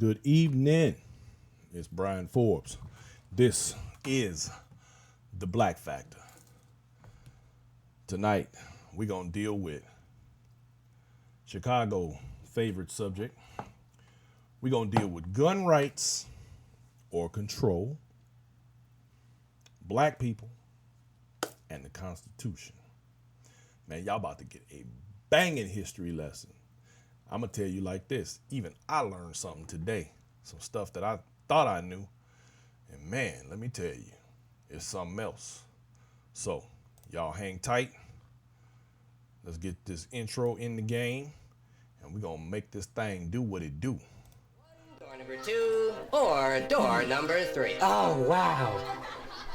Good evening. It's Brian Forbes. This is the Black Factor. Tonight, we're going to deal with Chicago favorite subject. We're going to deal with gun rights or control, black people, and the Constitution. Man, y'all about to get a banging history lesson. I'm going to tell you like this. Even I learned something today. Some stuff that I thought I knew. And man, let me tell you, it's something else. So, y'all hang tight. Let's get this intro in the game. And we're going to make this thing do what it do. Door number 2 or door number 3. Oh, wow.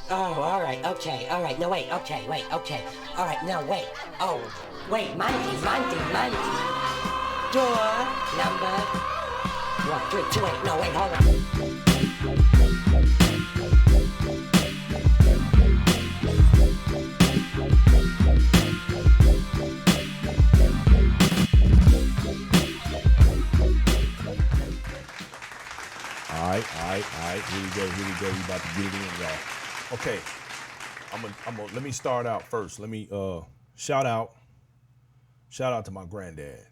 Oh, all right, okay, all right. No, wait, okay. All right, no, wait. Oh, wait, Monty. Door number 1, 3, 2, 8. No, wait, hold on. All right. Here we go. We about to get it in, y'all. Okay. Let me start out first. Let me shout out to my granddad.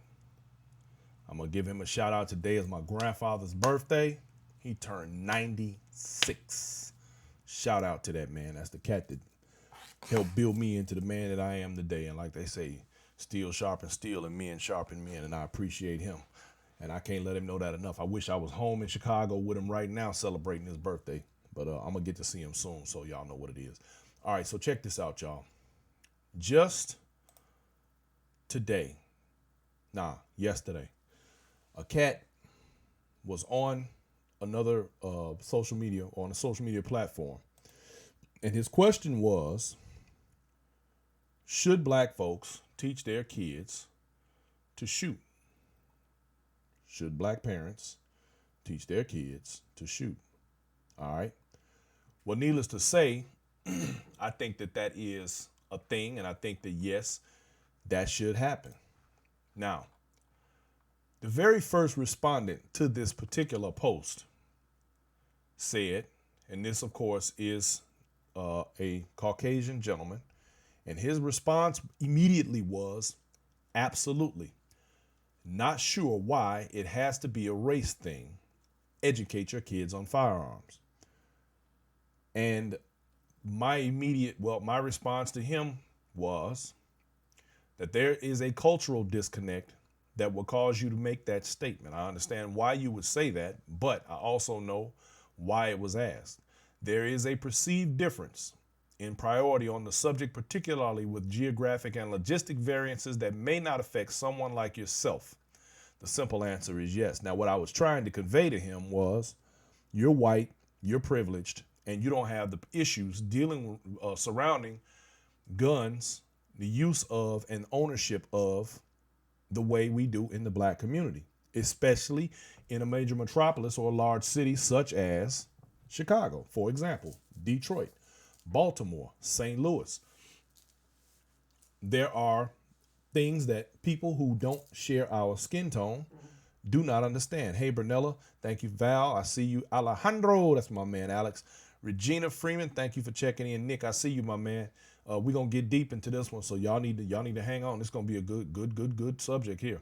I'm gonna give him a shout out. Today is my grandfather's birthday. He turned 96. Shout out to that man. That's the cat that helped build me into the man that I am today. And like they say, steel sharpens steel and men sharpen men. And I appreciate him. And I can't let him know that enough. I wish I was home in Chicago with him right now celebrating his birthday. But I'm going to get to see him soon, so y'all know what it is. All right, so check this out, y'all. Just yesterday, a cat was on another social media, on a social media platform. And his question was, should black folks teach their kids to shoot? Should black parents teach their kids to shoot? All right. Well, needless to say, I think that is a thing. And I think that, yes, that should happen. Now, the very first respondent to this particular post said, and this, of course, is a Caucasian gentleman. And his response immediately was, absolutely. Not sure why it has to be a race thing. Educate your kids on firearms. And my response to him was that there is a cultural disconnect that will cause you to make that statement. I understand why you would say that, but I also know why it was asked. There is a perceived difference in priority on the subject, particularly with geographic and logistic variances that may not affect someone like yourself. The simple answer is yes. Now, what I was trying to convey to him was, you're white, you're privileged, and you don't have the issues dealing with surrounding guns, the use of and ownership of the way we do in the black community, especially in a major metropolis or a large city such as Chicago, for example, Detroit, Baltimore, St. Louis. There are things that people who don't share our skin tone do not understand. Hey, Brunella, thank you. Val, I see you. Alejandro, that's my man. Alex, Regina Freeman, thank you for checking in. Nick, I see you, my man. We're gonna get deep into this one, so y'all need to hang on. It's gonna be a good subject here.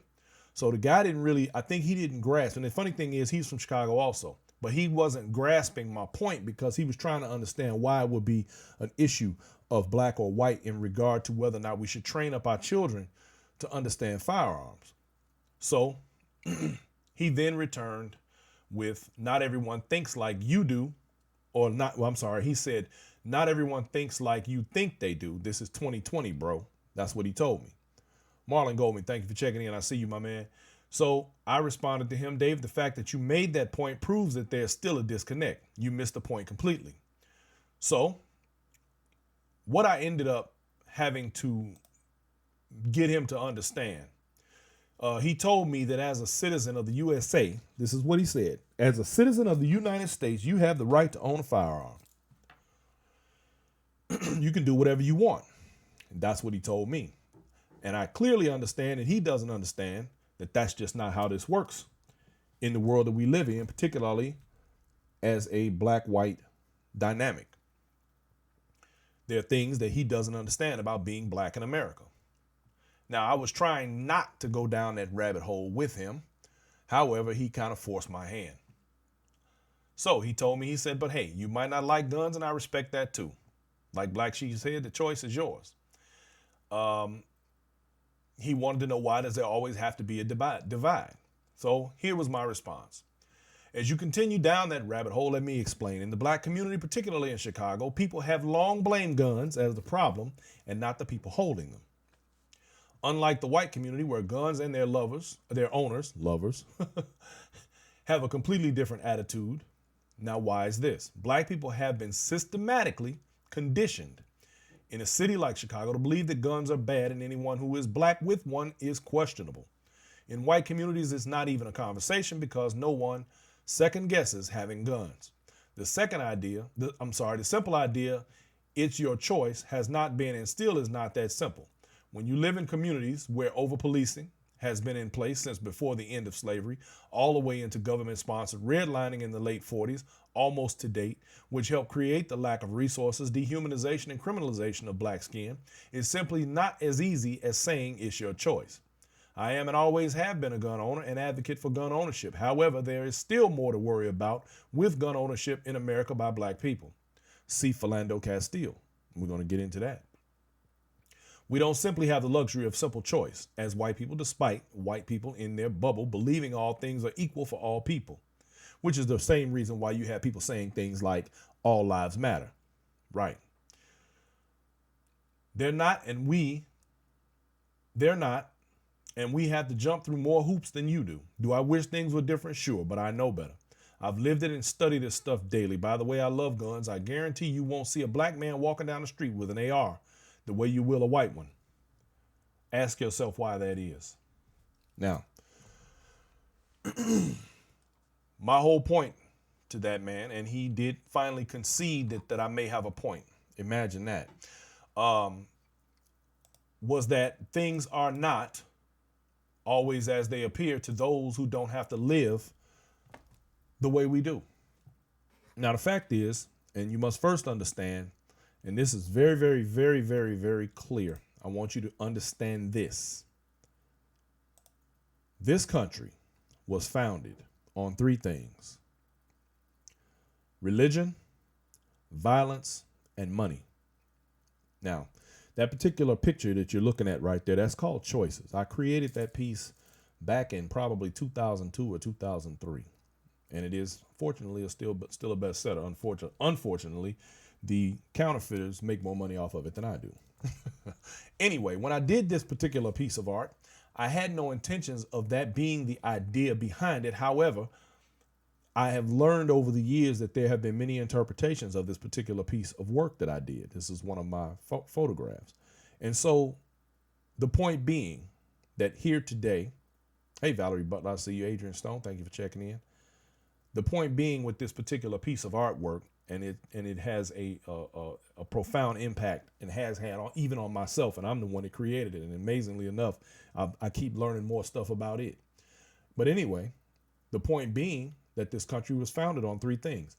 So the guy I think he didn't grasp. And the funny thing is, he's from Chicago also, but he wasn't grasping my point because he was trying to understand why it would be an issue of black or white in regard to whether or not we should train up our children to understand firearms. So he then returned with, not everyone thinks like you do, or not. Well, I'm sorry. He said, not everyone thinks like you think they do. This is 2020, bro. That's what he told me. Marlon Goldman, thank you for checking in. I see you, my man. So I responded to him, Dave, the fact that you made that point proves that there's still a disconnect. You missed the point completely. So what I ended up having to get him to understand, he told me that as a citizen of the USA, this is what he said, as a citizen of the United States, you have the right to own a firearm. You can do whatever you want. And that's what he told me. And I clearly understand, and he doesn't understand, that that's just not how this works in the world that we live in, particularly as a black-white dynamic. There are things that he doesn't understand about being black in America. Now, I was trying not to go down that rabbit hole with him. However, he kind of forced my hand. So he told me, he said, but hey, you might not like guns, and I respect that too. Like Black Sheep said, the choice is yours. He wanted to know, why does there always have to be a divide? So here was my response. As you continue down that rabbit hole, let me explain. In the black community, particularly in Chicago, people have long blamed guns as the problem and not the people holding them. Unlike the white community, where guns and their owners, have a completely different attitude. Now, why is this? Black people have been systematically conditioned in a city like Chicago to believe that guns are bad and anyone who is black with one is questionable. In white communities, it's not even a conversation because no one second guesses having guns. The simple idea, it's your choice, has not been and still is not that simple. When you live in communities where over-policing has been in place since before the end of slavery, all the way into government-sponsored redlining in the late 40s, almost to date, which helped create the lack of resources, dehumanization, and criminalization of black skin, is simply not as easy as saying it's your choice. I am and always have been a gun owner and advocate for gun ownership. However, there is still more to worry about with gun ownership in America by black people. See Philando Castile. We're going to get into that. We don't simply have the luxury of simple choice as white people, despite white people in their bubble believing all things are equal for all people, which is the same reason why you have people saying things like all lives matter. Right. They're not, and we have to jump through more hoops than you do. Do I wish things were different? Sure, but I know better. I've lived it and studied this stuff daily. By the way, I love guns. I guarantee you won't see a black man walking down the street with an AR the way you will a white one. Ask yourself why that is. Now, my whole point to that man, and he did finally concede that I may have a point. Imagine that. Was that things are not always as they appear to those who don't have to live the way we do. Now, the fact is, and you must first understand, and this is very, very, very, very, very clear. I want you to understand this. This country was founded on three things: religion, violence, and money. Now, that particular picture that you're looking at right there, that's called Choices. I created that piece back in probably 2002 or 2003. And it is, fortunately, still a bestseller. Unfortunately, the counterfeiters make more money off of it than I do. Anyway, when I did this particular piece of art, I had no intentions of that being the idea behind it. However, I have learned over the years that there have been many interpretations of this particular piece of work that I did. This is one of my photographs. And so the point being that here today, hey, Valerie Butler, I see you. Adrian Stone, thank you for checking in. The point being with this particular piece of artwork, and it has a profound impact and has had even on myself, and I'm the one that created it. And amazingly enough, I keep learning more stuff about it. But anyway, the point being that this country was founded on three things: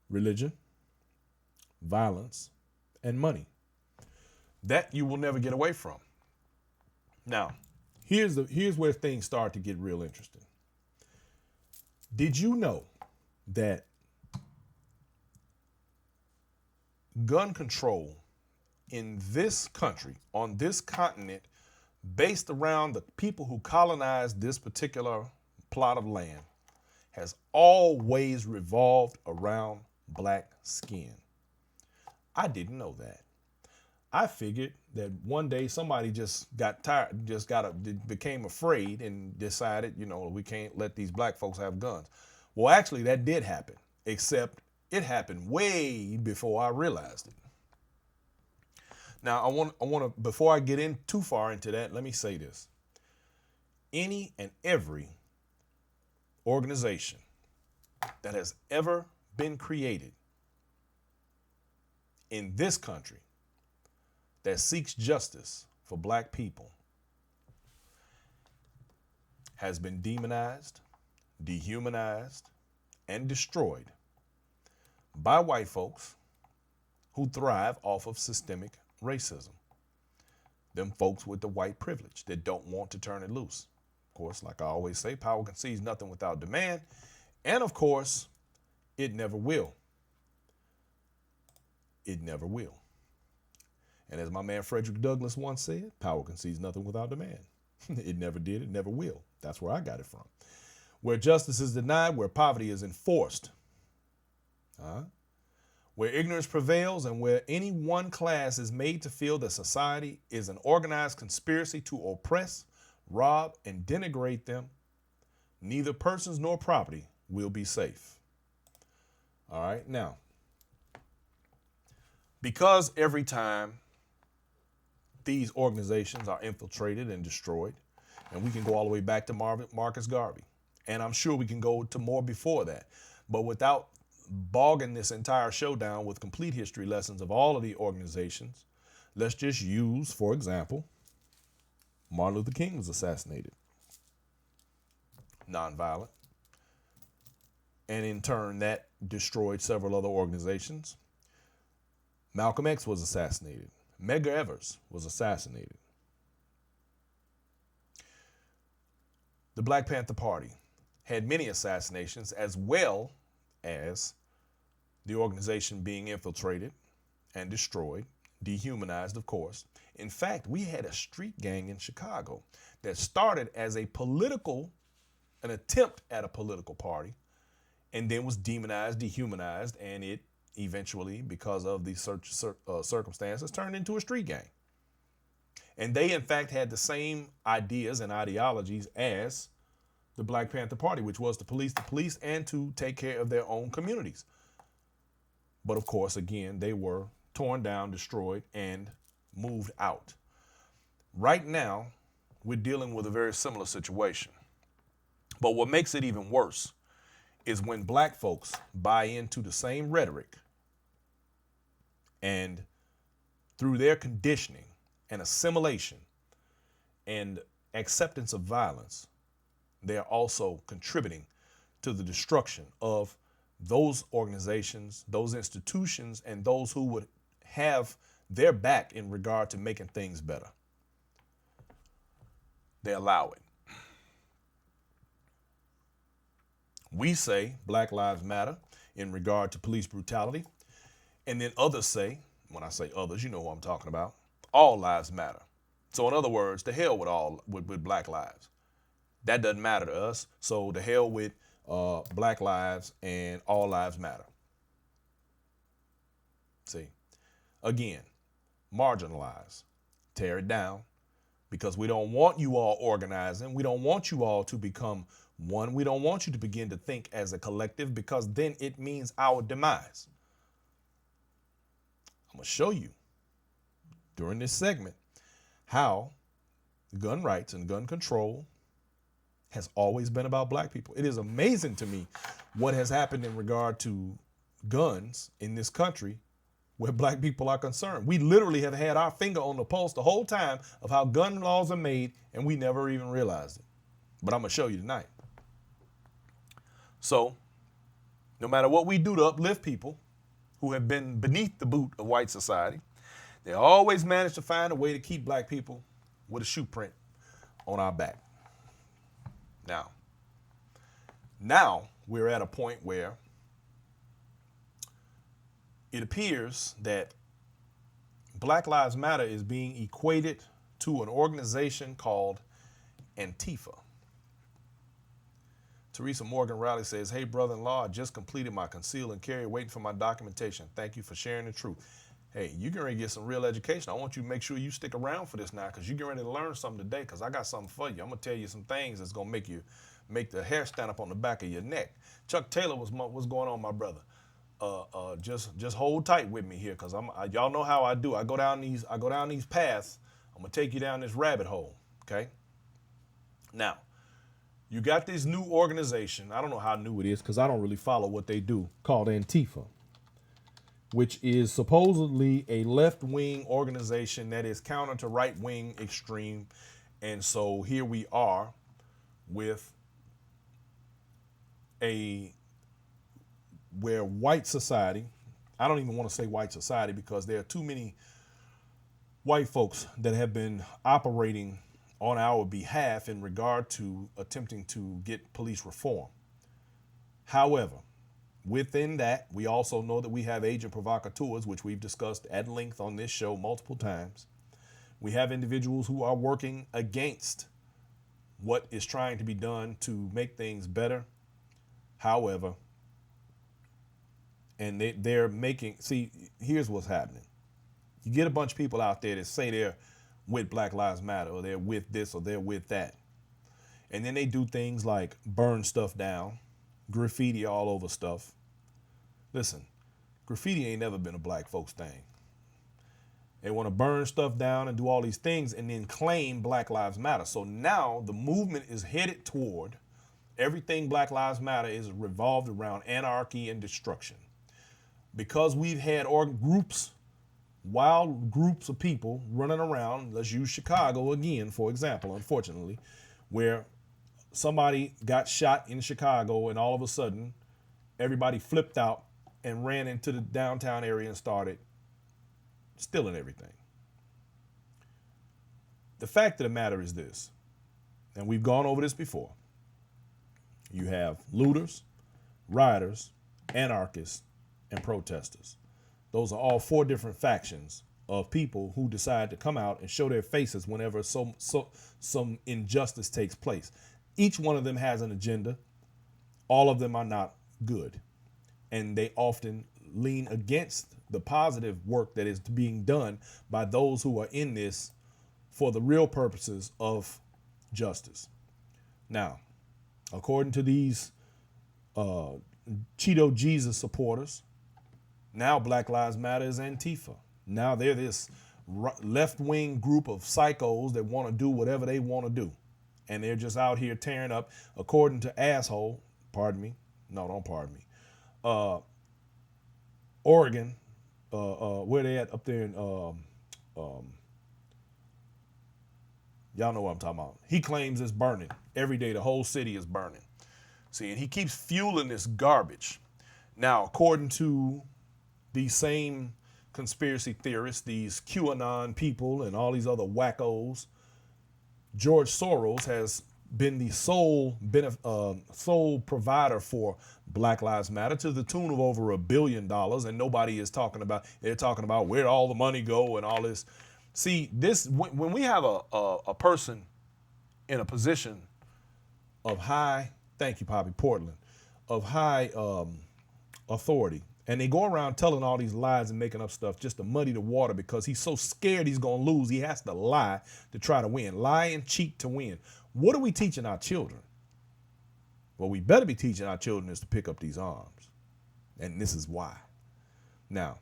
religion, violence, and money. That you will never get away from. Now, here's where things start to get real interesting. Did you know that gun control in this country, on this continent, based around the people who colonized this particular plot of land, has always revolved around black skin? I didn't know that. I figured that one day somebody just got tired, became afraid and decided, we can't let these black folks have guns. Well, actually, that did happen, except it happened way before I realized it. Now, I want to, before I get in too far into that, let me say this. Any and every organization that has ever been created in this country that seeks justice for black people has been demonized, dehumanized, and destroyed by white folks who thrive off of systemic racism. Them folks with the white privilege that don't want to turn it loose. Of course, like I always say, power concedes nothing without demand. And of course, it never will. It never will. And as my man Frederick Douglass once said, power concedes nothing without demand. It never did, it never will. That's where I got it from. Where justice is denied, where poverty is enforced, where ignorance prevails, and where any one class is made to feel that society is an organized conspiracy to oppress, rob, and denigrate them, neither persons nor property will be safe. All right, now, because every time these organizations are infiltrated and destroyed, and we can go all the way back to Marcus Garvey, and I'm sure we can go to more before that, but without bogging this entire show down with complete history lessons of all of the organizations, let's just use, for example, Martin Luther King was assassinated. Nonviolent. And in turn, that destroyed several other organizations. Malcolm X was assassinated. Medgar Evers was assassinated. The Black Panther Party had many assassinations, as well as the organization being infiltrated and destroyed, dehumanized, of course. In fact, we had a street gang in Chicago that started as an attempt at a political party, and then was demonized, dehumanized, and it eventually, because of the circumstances, turned into a street gang. And they, in fact, had the same ideas and ideologies as the Black Panther Party, which was to police the police and to take care of their own communities. But of course, again, they were torn down, destroyed, and moved out. Right now, we're dealing with a very similar situation. But what makes it even worse is when black folks buy into the same rhetoric, and through their conditioning and assimilation and acceptance of violence, they're also contributing to the destruction of those organizations, those institutions, and those who would have their back in regard to making things better. They allow it. We say Black Lives Matter in regard to police brutality. And then others say, when I say others, you know who I'm talking about, all lives matter. So in other words, the hell with Black lives. That doesn't matter to us. So the hell with Black lives and all lives matter. See, again, marginalize, tear it down, because we don't want you all organizing. We don't want you all to become one. We don't want you to begin to think as a collective, because then it means our demise. I'm going to show you during this segment how gun rights and gun control has always been about black people. It is amazing to me what has happened in regard to guns in this country where black people are concerned. We literally have had our finger on the pulse the whole time of how gun laws are made, and we never even realized it. But I'm going to show you tonight. So, no matter what we do to uplift people who have been beneath the boot of white society, they always manage to find a way to keep black people with a shoe print on our back. Now we're at a point where it appears that Black Lives Matter is being equated to an organization called Antifa. Teresa Morgan Riley says, "Hey, brother-in-law, I just completed my conceal and carry, waiting for my documentation. Thank you for sharing the truth." Hey, you're getting ready to get some real education. I want you to make sure you stick around for this now, because you're getting ready to learn something today, because I got something for you. I'm going to tell you some things that's going to make the hair stand up on the back of your neck. Chuck Taylor, what's going on, my brother? Just hold tight with me here, because y'all know how I do. I go down these paths. I'm going to take you down this rabbit hole, okay? Now, you got this new organization. I don't know how new it is, because I don't really follow what they do, called Antifa, which is supposedly a left-wing organization that is counter to right-wing extreme. And so here we are with where white society, I don't even want to say white society because there are too many white folks that have been operating on our behalf in regard to attempting to get police reform. However, within that, we also know that we have agent provocateurs, which we've discussed at length on this show multiple times. We have individuals who are working against what is trying to be done to make things better. However, and they're making, see, here's what's happening. You get a bunch of people out there that say they're with Black Lives Matter or they're with this or they're with that. And then they do things like burn stuff down, graffiti all over stuff. Listen, graffiti ain't never been a black folks thing. They want to burn stuff down and do all these things and then claim Black Lives Matter. So now the movement is headed toward everything Black Lives Matter is revolved around anarchy and destruction. Because we've had wild groups of people running around, let's use Chicago again, for example, unfortunately, where somebody got shot in Chicago and all of a sudden everybody flipped out and ran into the downtown area and started stealing everything. The fact of the matter is this, and we've gone over this before. You have looters, rioters, anarchists, and protesters. Those are all four different factions of people who decide to come out and show their faces whenever some injustice takes place. Each one of them has an agenda. All of them are not good. And they often lean against the positive work that is being done by those who are in this for the real purposes of justice. Now, according to these Cheeto Jesus supporters, now Black Lives Matter is Antifa. Now they're this left-wing group of psychos that want to do whatever they want to do. And they're just out here tearing up, according to asshole, pardon me. No, don't pardon me. Oregon, where they at up there in, y'all know what I'm talking about. He claims it's burning. Every day the whole city is burning. See, and he keeps fueling this garbage. Now, according to these same conspiracy theorists, these QAnon people and all these other wackos, George Soros has been the sole provider for Black Lives Matter to the tune of over $1 billion, and nobody is talking about. They're talking about where all the money go and all this. See, this when we have a person in a position of high, thank you, Poppy Portland, of high authority, and they go around telling all these lies and making up stuff just to muddy the water because he's so scared he's going to lose. He has to lie to try to win. Lie and cheat to win. What are we teaching our children? What we better be teaching our children is to pick up these arms. And this is why. Now,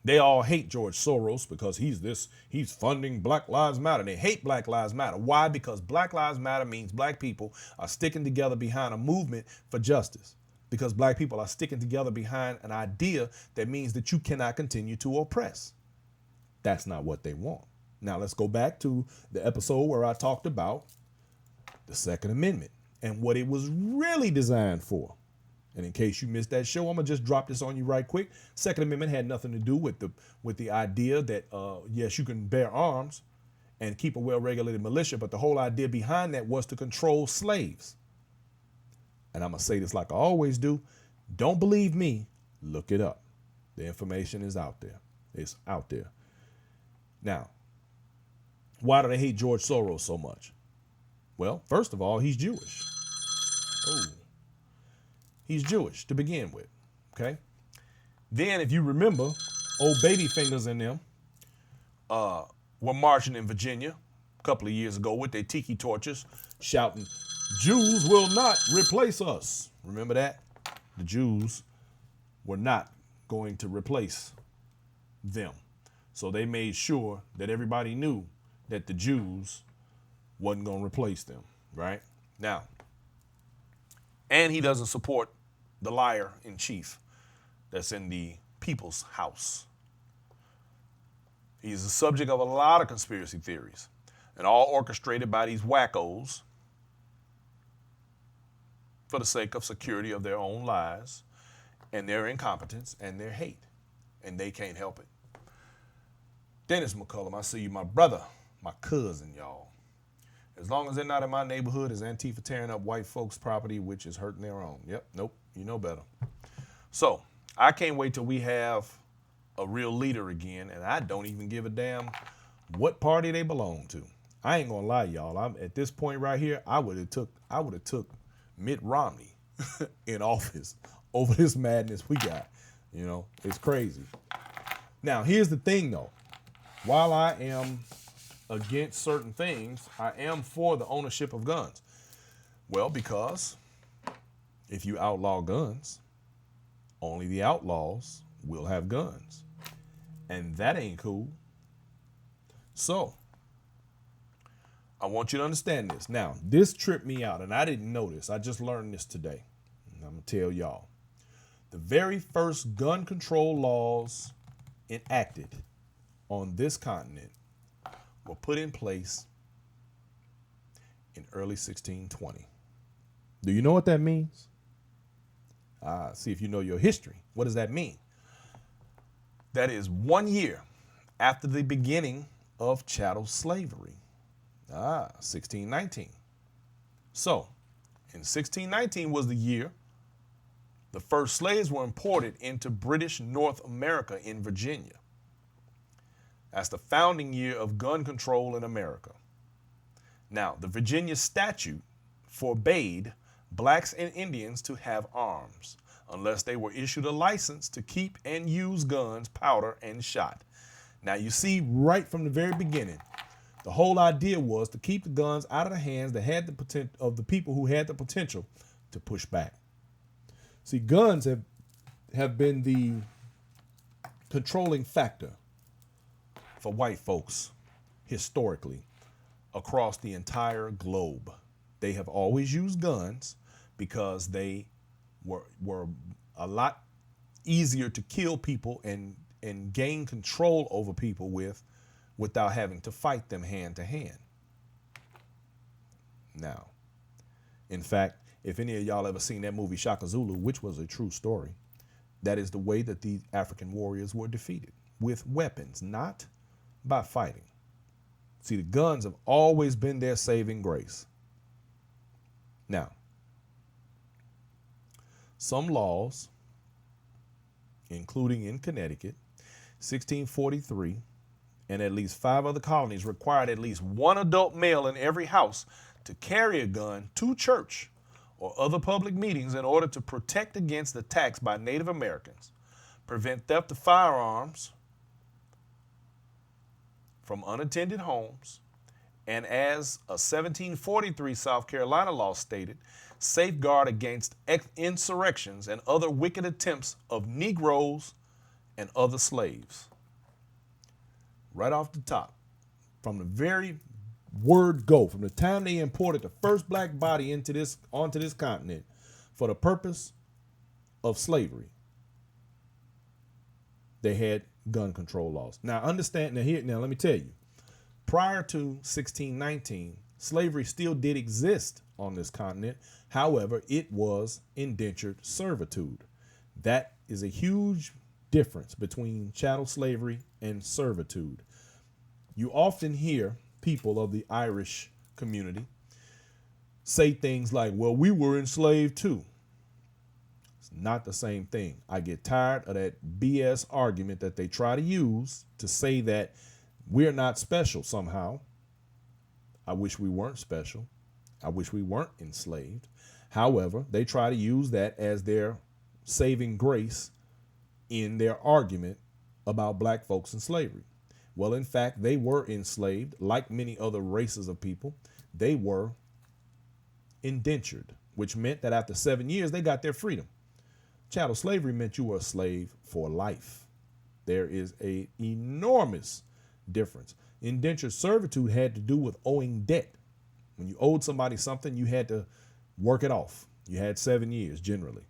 they all hate George Soros because he's funding Black Lives Matter. They hate Black Lives Matter. Why? Because Black Lives Matter means black people are sticking together behind a movement for justice. Because black people are sticking together behind an idea that means that you cannot continue to oppress. That's not what they want. Now let's go back to the episode where I talked about the Second Amendment and what it was really designed for. And in case you missed that show, I'm gonna just drop this on you right quick. Second Amendment had nothing to do with the idea that yes, you can bear arms and keep a well-regulated militia, but the whole idea behind that was to control slaves. And I'm going to say this like I always do. Don't believe me. Look it up. The information is out there. It's out there. Now, why do they hate George Soros so much? Well, first of all, he's Jewish. Oh, he's Jewish to begin with. Okay. Then, if you remember, old baby fingers in them were marching in Virginia a couple of years ago with their tiki torches, shouting, "Jews will not replace us." Remember that? The Jews were not going to replace them. So they made sure that everybody knew that the Jews wasn't going to replace them, right? Now, and he doesn't support the liar in chief that's in the people's house. He's the subject of a lot of conspiracy theories, and all orchestrated by these wackos for the sake of security of their own lives and their incompetence and their hate. And they can't help it. Dennis McCullum, I see you, my brother, my cousin, y'all. As long as they're not in my neighborhood, is Antifa tearing up white folks' property, which is hurting their own. Yep, nope, you know better. So I can't wait till we have a real leader again, and I don't even give a damn what party they belong to. I ain't gonna lie, y'all. I'm at this point right here. I would have took Mitt Romney in office over this madness we got. You know, it's crazy. Now, here's the thing, though. While I am against certain things, I am for the ownership of guns. Well, because if you outlaw guns, only the outlaws will have guns. And that ain't cool. So, I want you to understand this. Now, this tripped me out, and I didn't know this. I just learned this today. And I'm going to tell y'all. The very first gun control laws enacted on this continent were put in place in early 1620. Do you know what that means? See if you know your history. What does that mean? That is 1 year after the beginning of chattel slavery. 1619. So, in 1619 was the year the first slaves were imported into British North America in Virginia. That's the founding year of gun control in America. Now, the Virginia statute forbade blacks and Indians to have arms unless they were issued a license to keep and use guns, powder, and shot. Now, you see, right from the very beginning, the whole idea was to keep the guns out of the hands that had the potential of the people who had the potential to push back. See, guns have been the controlling factor for white folks historically across the entire globe. They have always used guns because they were a lot easier to kill people and gain control over people without having to fight them hand to hand. Now, in fact, if any of y'all ever seen that movie Shaka Zulu, which was a true story, that is the way that the African warriors were defeated, with weapons, not by fighting. See, the guns have always been their saving grace. Now, some laws, including in Connecticut, 1643, and at least 5 other colonies required at least one adult male in every house to carry a gun to church or other public meetings in order to protect against attacks by Native Americans, prevent theft of firearms from unattended homes, and as a 1743 South Carolina law stated, safeguard against insurrections and other wicked attempts of Negroes and other slaves. Right off the top, from the very word go, from the time they imported the first black body onto this continent for the purpose of slavery, they had gun control laws. Now understand, now let me tell you, prior to 1619, slavery still did exist on this continent. However, it was indentured servitude. That is a huge difference between chattel slavery and servitude. You often hear people of the Irish community say things like, well, we were enslaved too. It's not the same thing. I get tired of that BS argument that they try to use to say that we're not special somehow. I wish we weren't special. I wish we weren't enslaved. However, they try to use that as their saving grace in their argument about black folks and slavery. Well, in fact, they were enslaved, like many other races of people. They were indentured, which meant that after 7 years, they got their freedom. Chattel slavery meant you were a slave for life. There is an enormous difference. Indentured servitude had to do with owing debt. When you owed somebody something, you had to work it off. You had 7 years generally.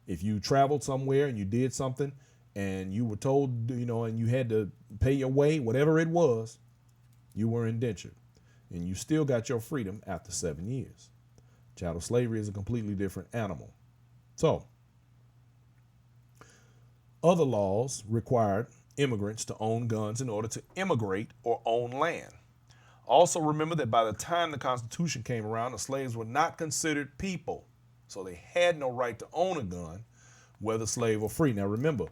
If you traveled somewhere and you did something and you were told, and you had to pay your way, whatever it was, you were indentured. And you still got your freedom after 7 years. Chattel slavery is a completely different animal. So, other laws required immigrants to own guns in order to immigrate or own land. Also remember that by the time the Constitution came around, the slaves were not considered people. So they had no right to own a gun, whether slave or free. Now remember,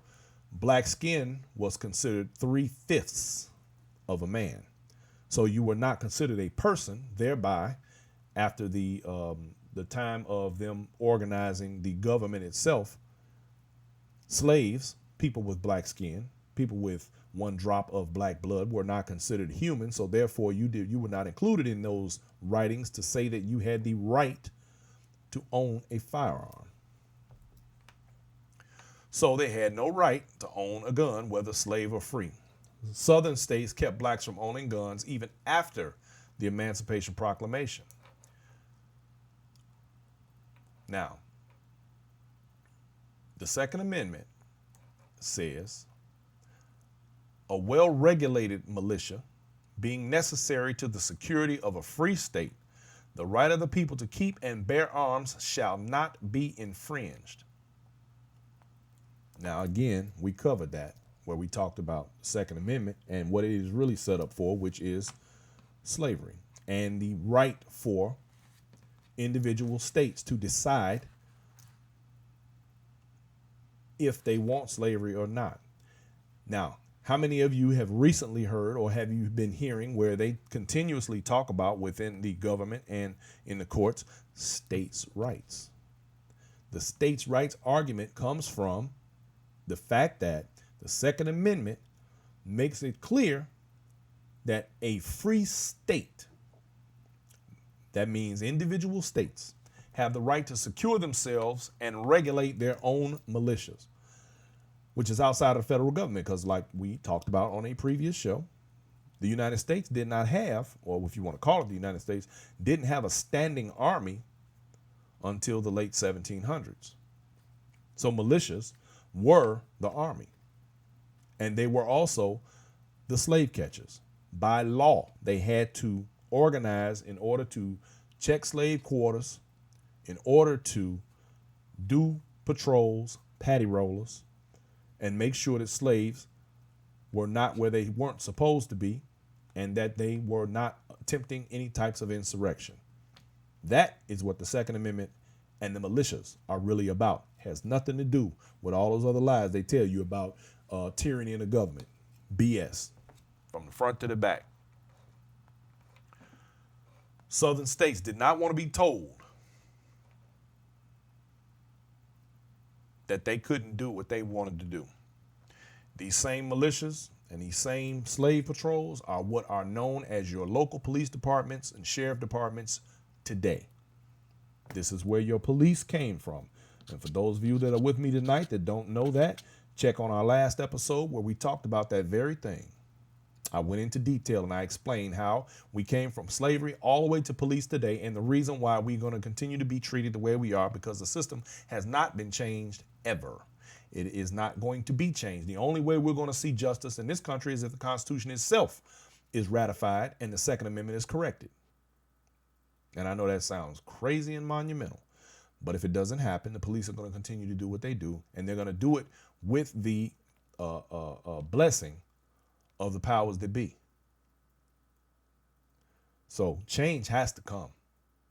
black skin was considered 3/5 of a man. So you were not considered a person, thereby, after the time of them organizing the government itself, slaves, people with black skin, people with one drop of black blood were not considered human. So therefore you were not included in those writings to say that you had the right to own a firearm. So they had no right to own a gun, whether slave or free. Southern states kept blacks from owning guns even after the Emancipation Proclamation. Now, the Second Amendment says a well-regulated militia being necessary to the security of a free state, the right of the people to keep and bear arms shall not be infringed. Now, again, we covered that where we talked about the Second Amendment and what it is really set up for, which is slavery and the right for individual states to decide if they want slavery or not. Now, how many of you have recently heard or have you been hearing where they continuously talk about within the government and in the courts, states' rights? The states' rights argument comes from the fact that the Second Amendment makes it clear that a free state, that means individual states, have the right to secure themselves and regulate their own militias, which is outside of the federal government. Because like we talked about on a previous show, the United States did not have, or if you want to call it the United States, didn't have a standing army until the late 1700s. So militias were the army. And they were also the slave catchers. By law, they had to organize in order to check slave quarters, in order to do patrols, patty rollers, and make sure that slaves were not where they weren't supposed to be and that they were not attempting any types of insurrection. That is what the Second Amendment and the militias are really about. Has nothing to do with all those other lies they tell you about tyranny in the government. BS from the front to the back. Southern states did not want to be told that they couldn't do what they wanted to do. These same militias and these same slave patrols are what are known as your local police departments and sheriff departments today. This is where your police came from. And for those of you that are with me tonight that don't know that, check on our last episode where we talked about that very thing. I went into detail and I explained how we came from slavery all the way to police today and the reason why we're going to continue to be treated the way we are, because the system has not been changed ever. It is not going to be changed. The only way we're going to see justice in this country is if the Constitution itself is ratified and the Second Amendment is corrected. And I know that sounds crazy and monumental, but if it doesn't happen, the police are going to continue to do what they do, and they're going to do it with the blessing of the powers that be. So change has to come.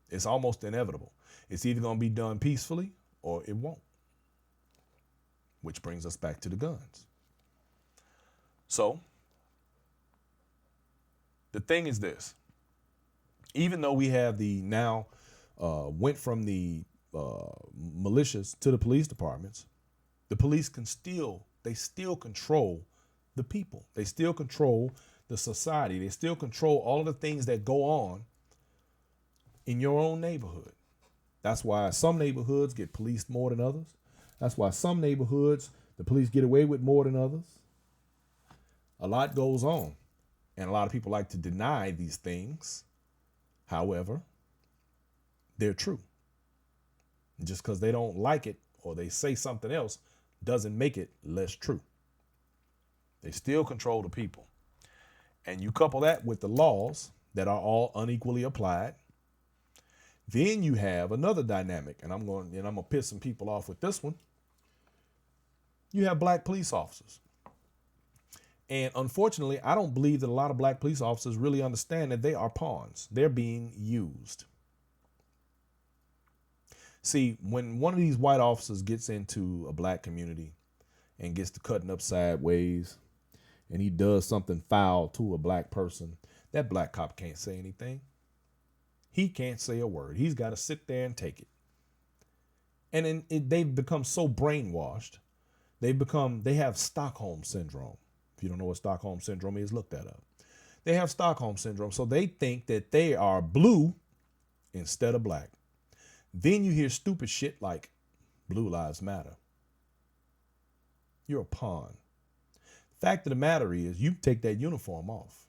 It's almost inevitable. It's either going to be done peacefully or it won't. Which brings us back to the guns. So the thing is this. Even though we have the now went from the militias to the police departments, the police still control the people. They still control the society. They still control all of the things that go on in your own neighborhood. That's why some neighborhoods get policed more than others. That's why some neighborhoods, the police get away with more than others. A lot goes on, and a lot of people like to deny these things. However, they're true. Just because they don't like it or they say something else doesn't make it less true. They still control the people. And you couple that with the laws that are all unequally applied. Then you have another dynamic, and I'm gonna piss some people off with this one. You have black police officers. And unfortunately, I don't believe that a lot of black police officers really understand that they are pawns. They're being used. See, when one of these white officers gets into a black community and gets to cutting up sideways, and he does something foul to a black person, that black cop can't say anything. He can't say a word. He's got to sit there and take it. And then they've become so brainwashed. They have Stockholm syndrome. If you don't know what Stockholm syndrome is, look that up. They have Stockholm syndrome. So they think that they are blue instead of black. Then you hear stupid shit like Blue Lives Matter. You're a pawn. Fact of the matter is, you take that uniform off.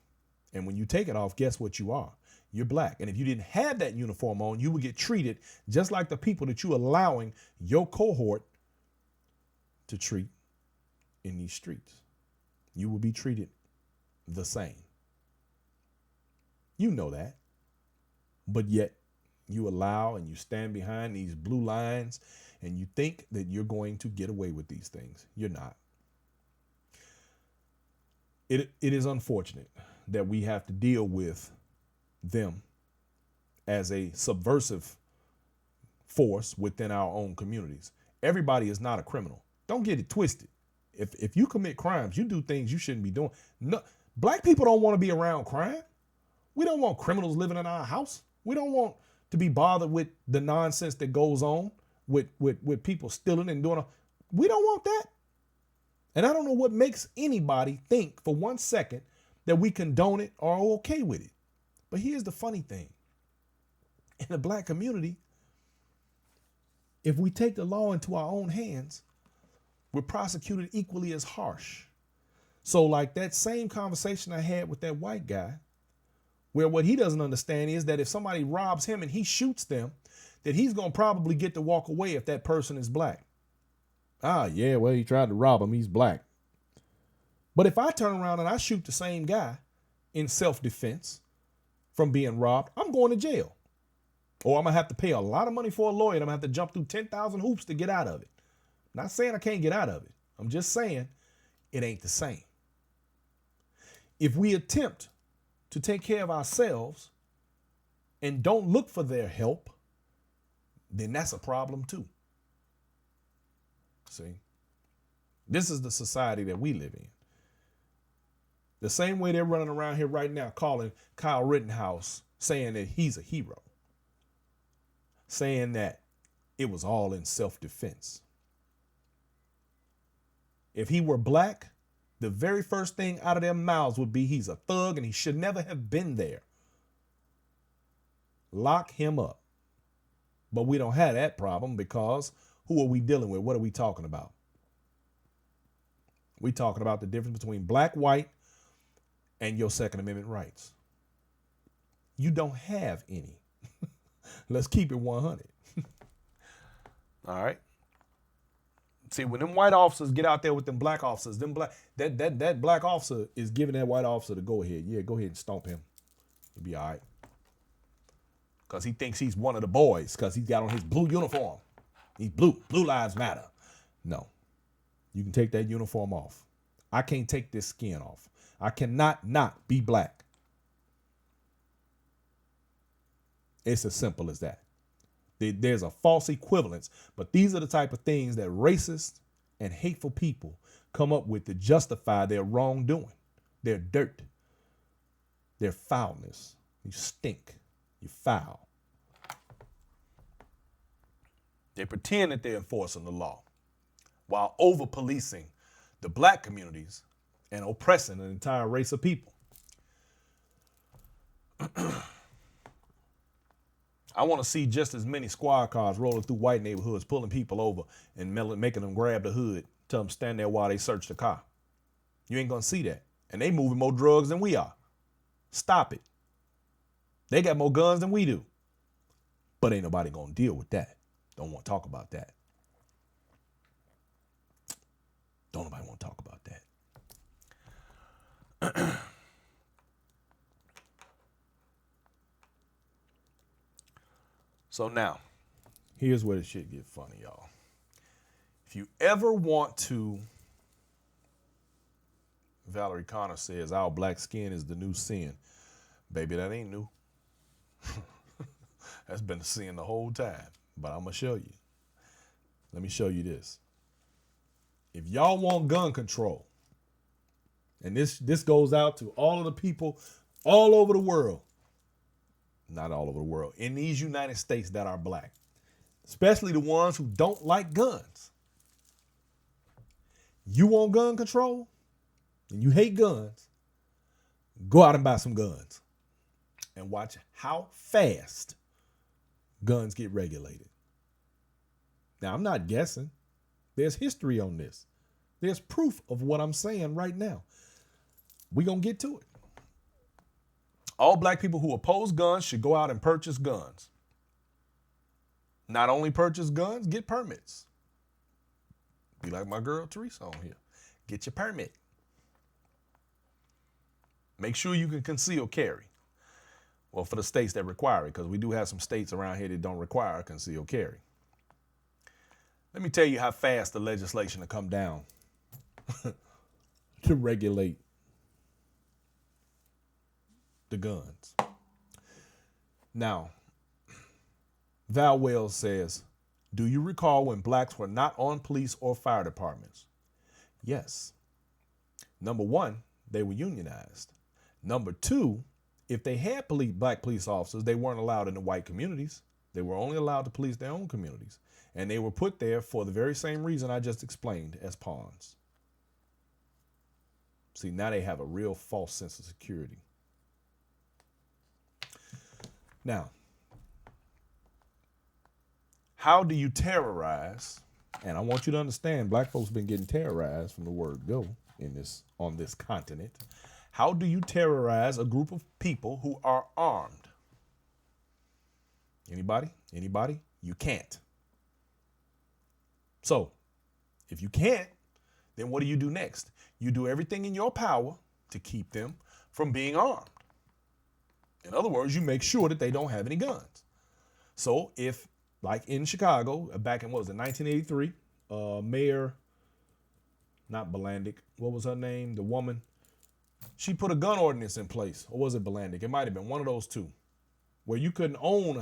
And when you take it off, guess what you are? You're black. And if you didn't have that uniform on, you would get treated just like the people that you're allowing your cohort to treat in these streets. You will be treated the same. You know that. But yet you allow and you stand behind these blue lines and you think that you're going to get away with these things. You're not. It is unfortunate that we have to deal with them as a subversive force within our own communities. Everybody is not a criminal. Don't get it twisted. If you commit crimes, you do things you shouldn't be doing. No, black people don't want to be around crime. We don't want criminals living in our house. We don't want to be bothered with the nonsense that goes on with people stealing and doing. We don't want that. And I don't know what makes anybody think for 1 second that we condone it or are okay with it. But here's the funny thing. In the black community, if we take the law into our own hands, we're prosecuted equally as harsh. So like that same conversation I had with that white guy, where what he doesn't understand is that if somebody robs him and he shoots them, that he's going to probably get to walk away if that person is black. Ah, yeah, well, he tried to rob him. He's black. But if I turn around and I shoot the same guy in self-defense from being robbed, I'm going to jail. Or I'm going to have to pay a lot of money for a lawyer and I'm going to have to jump through 10,000 hoops to get out of it. Not saying I can't get out of it. I'm just saying it ain't the same. If we attempt to take care of ourselves and don't look for their help, then that's a problem too. See, this is the society that we live in. The same way they're running around here right now calling Kyle Rittenhouse, saying that he's a hero, saying that it was all in self-defense. If he were black, the very first thing out of their mouths would be he's a thug and he should never have been there. Lock him up. But we don't have that problem because who are we dealing with? What are we talking about? We're talking about the difference between black, white, and your Second Amendment rights. You don't have any. Let's keep it 100. All right. See, when them white officers get out there with them black officers, that black officer is giving that white officer the go ahead. Yeah, go ahead and stomp him. He'll be all right. Because he thinks he's one of the boys because he's got on his blue uniform. He's blue. Blue lives matter. No. You can take that uniform off. I can't take this skin off. I cannot not be black. It's as simple as that. There's a false equivalence, but these are the type of things that racist and hateful people come up with to justify their wrongdoing, their dirt, their foulness. You stink. You foul. They pretend that they're enforcing the law while over-policing the black communities and oppressing an entire race of people. I want to see just as many squad cars rolling through white neighborhoods, pulling people over and making them grab the hood, tell them stand there while they search the car. You ain't going to see that. And they moving more drugs than we are. Stop it. They got more guns than we do. But ain't nobody going to deal with that. Don't want to talk about that. Don't nobody want to talk about that. So now, here's where the shit get funny, y'all. If you ever want to, Valerie Connor says, our black skin is the new sin. Baby, that ain't new. That's been a sin the whole time. But I'm going to show you. Let me show you this. If y'all want gun control, and this goes out to all of the people all over the world, not all over the world, in these United States that are black, especially the ones who don't like guns. You want gun control and you hate guns, go out and buy some guns and watch how fast guns get regulated. Now, I'm not guessing. There's history on this. There's proof of what I'm saying right now. We're going to get to it. All black people who oppose guns should go out and purchase guns. Not only purchase guns, get permits. Be like my girl Teresa on here. Get your permit. Make sure you can conceal carry. Well, for the states that require it, because we do have some states around here that don't require concealed carry. Let me tell you how fast the legislation will come down to regulate the guns. Now, Val Wells says, do you recall when blacks were not on police or fire departments? Yes. Number one, they were unionized. Number two, if they had black police officers, they weren't allowed in the white communities. They were only allowed to police their own communities. And they were put there for the very same reason I just explained, as pawns. See, now they have a real false sense of security. Now, how do you terrorize? And I want you to understand, black folks have been getting terrorized from the word go on this continent. How do you terrorize a group of people who are armed? Anybody? Anybody? You can't. So, if you can't, then what do you do next? You do everything in your power to keep them from being armed. In other words, you make sure that they don't have any guns. So if, like in Chicago, back in, 1983, Mayor, not Belandic, what was her name? The woman, she put a gun ordinance in place. Or was it Belandic? It might have been one of those two, where you couldn't own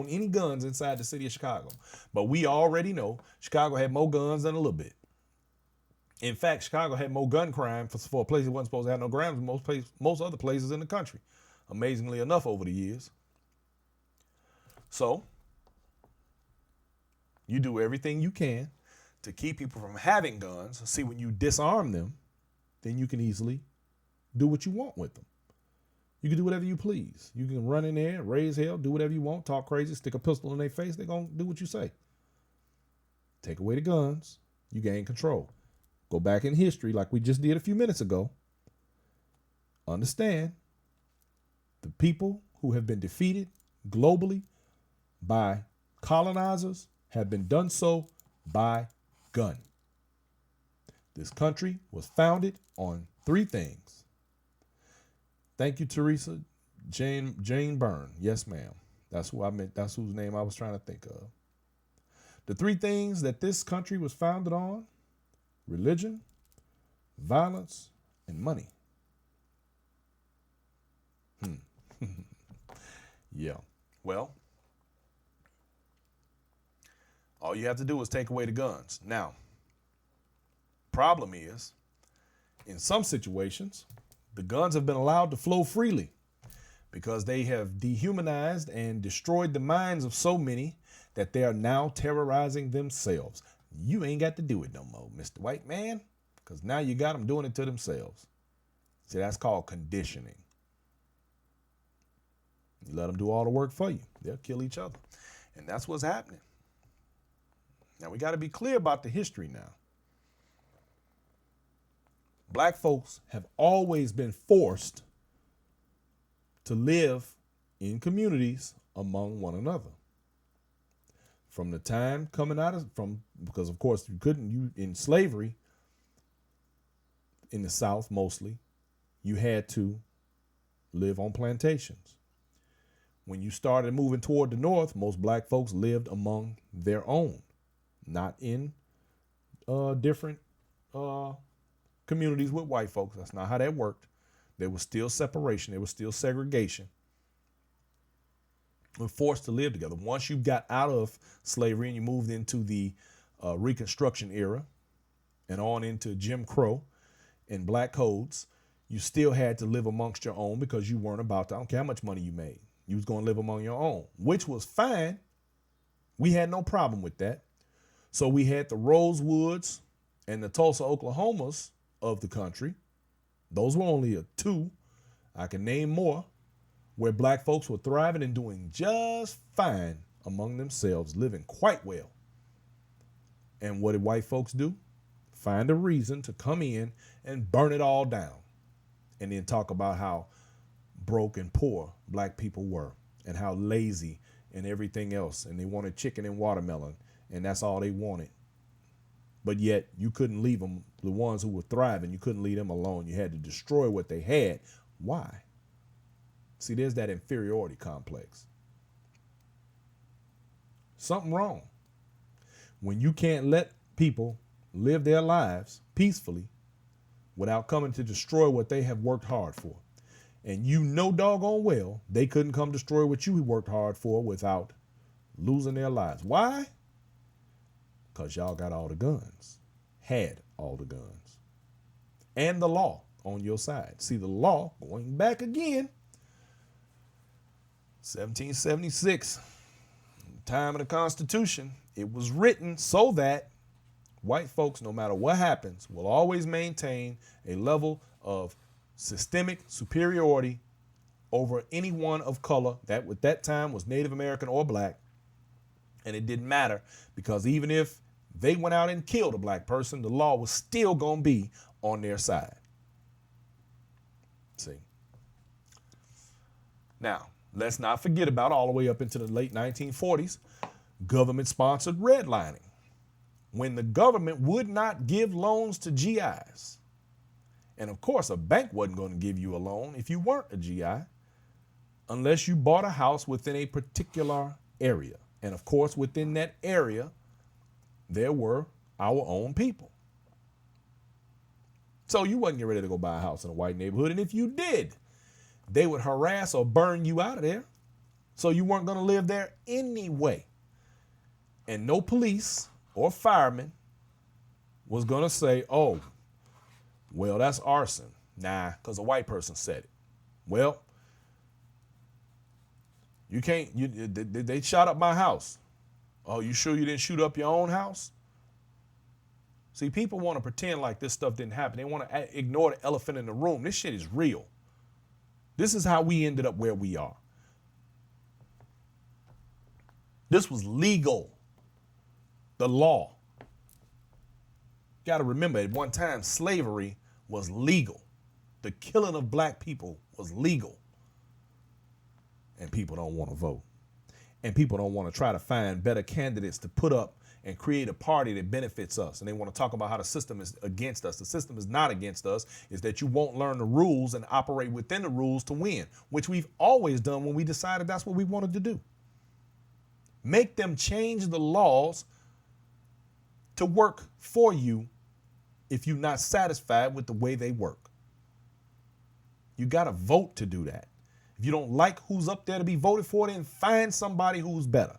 any guns inside the city of Chicago. But we already know Chicago had more guns than a little bit. In fact, Chicago had more gun crime for a place that wasn't supposed to have no crimes than most other places in the country. Amazingly enough over the years. So, you do everything you can to keep people from having guns. See, when you disarm them, then you can easily do what you want with them. You can do whatever you please. You can run in there, raise hell, do whatever you want, talk crazy, stick a pistol in their face. They're going to do what you say. Take away the guns. You gain control. Go back in history like we just did a few minutes ago. Understand, the people who have been defeated globally by colonizers have been done so by gun. This country was founded on three things. Thank you, Teresa. Jane Byrne. Yes, ma'am. That's who I meant. That's whose name I was trying to think of. The three things that this country was founded on: religion, violence, and money. Yeah. Well, all you have to do is take away the guns. Now, problem is, in some situations, the guns have been allowed to flow freely because they have dehumanized and destroyed the minds of so many that they are now terrorizing themselves. You ain't got to do it no more, Mr. White Man, because now you got them doing it to themselves. See, that's called conditioning. You let them do all the work for you. They'll kill each other. And that's what's happening. Now, we got to be clear about the history now. Black folks have always been forced to live in communities among one another. From the time because of course you in slavery, in the South mostly, you had to live on plantations. When you started moving toward the north, most black folks lived among their own, not in different communities with white folks. That's not how that worked. There was still separation. There was still segregation. We were forced to live together. Once you got out of slavery and you moved into the Reconstruction era and on into Jim Crow and black codes, you still had to live amongst your own because you weren't about to, I don't care how much money you made. You was going to live among your own, which was fine. We had no problem with that. So we had the Rosewoods and the Tulsa, Oklahomas of the country. Those were only two. I can name more where black folks were thriving and doing just fine among themselves, living quite well. And what did white folks do? Find a reason to come in and burn it all down. And then talk about how broke and poor black people were and how lazy and everything else. And they wanted chicken and watermelon, and that's all they wanted. But yet you couldn't leave them, the ones who were thriving, you couldn't leave them alone. You had to destroy what they had. Why? See, there's that inferiority complex. Something wrong. When you can't let people live their lives peacefully without coming to destroy what they have worked hard for. And you know doggone well they couldn't come destroy what you worked hard for without losing their lives. Why? Because y'all got all the guns, had all the guns, and the law on your side. See, the law, going back again, 1776, time of the Constitution, it was written so that white folks, no matter what happens, will always maintain a level of systemic superiority over anyone of color that at that time was Native American or black. And it didn't matter, because even if they went out and killed a black person, the law was still going to be on their side. See? Now, let's not forget about all the way up into the late 1940s, government-sponsored redlining. When the government would not give loans to GIs. And of course, a bank wasn't going to give you a loan if you weren't a GI, unless you bought a house within a particular area. And of course, within that area, there were our own people. So you wasn't getting ready to go buy a house in a white neighborhood. And if you did, they would harass or burn you out of there. So you weren't going to live there anyway. And no police or fireman was going to say, oh, well, that's arson. Nah, because a white person said it. Well, you can't, they shot up my house. Oh, you sure you didn't shoot up your own house? See, people want to pretend like this stuff didn't happen. They want to ignore the elephant in the room. This shit is real. This is how we ended up where we are. This was legal. The law. Got to remember, at one time, slavery was legal. The killing of black people was legal. And people don't want to vote. And people don't want to try to find better candidates to put up and create a party that benefits us. And they want to talk about how the system is against us. The system is not against us. It's that you won't learn the rules and operate within the rules to win, which we've always done when we decided that's what we wanted to do. Make them change the laws to work for you if you're not satisfied with the way they work. You got to vote to do that. If you don't like who's up there to be voted for, then find somebody who's better.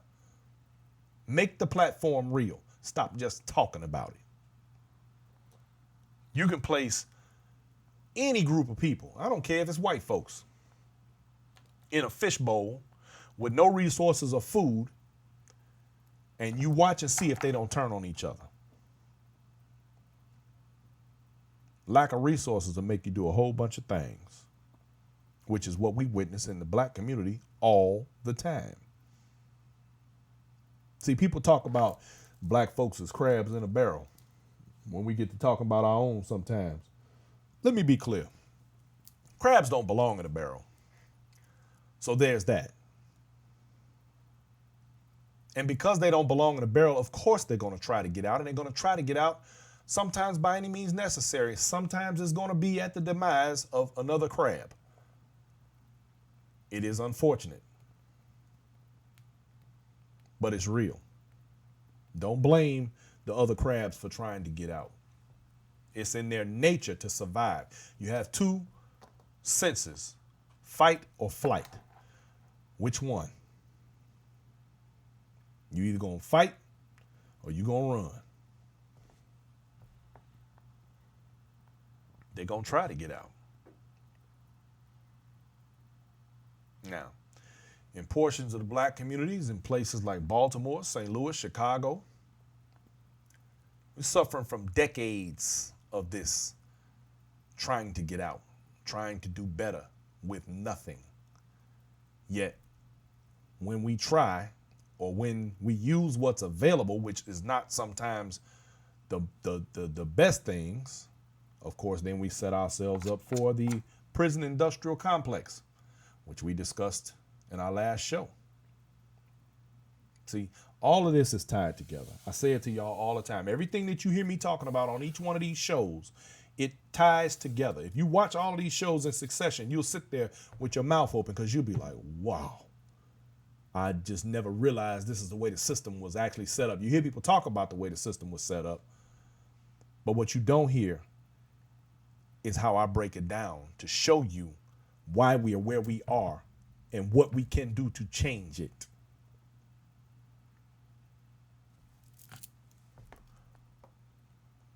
Make the platform real. Stop just talking about it. You can place any group of people, I don't care if it's white folks, in a fishbowl with no resources or food, and you watch and see if they don't turn on each other. Lack of resources will make you do a whole bunch of things, which is what we witness in the black community all the time. See, people talk about black folks as crabs in a barrel when we get to talking about our own sometimes. Let me be clear. Crabs don't belong in a barrel. So there's that. And because they don't belong in a barrel, of course they're going to try to get out, and they're going to try to get out sometimes by any means necessary. Sometimes it's going to be at the demise of another crab. It is unfortunate. but it's real. Don't blame the other crabs for trying to get out. It's in their nature to survive. You have two senses, fight or flight. Which one? You either gonna fight or you gonna run. They're gonna try to get out. Now, in portions of the black communities in places like Baltimore, St. Louis, Chicago, we're suffering from decades of this trying to get out, trying to do better with nothing. Yet, when we try, or when we use what's available, which is not sometimes the best things, of course, then we set ourselves up for the prison industrial complex, which we discussed in our last show. See, all of this is tied together. I say it to y'all all the time. Everything that you hear me talking about on each one of these shows, it ties together. If you watch all of these shows in succession, you'll sit there with your mouth open because you'll be like, wow, I just never realized this is the way the system was actually set up. You hear people talk about the way the system was set up, but what you don't hear is how I break it down to show you why we are where we are and what we can do to change it.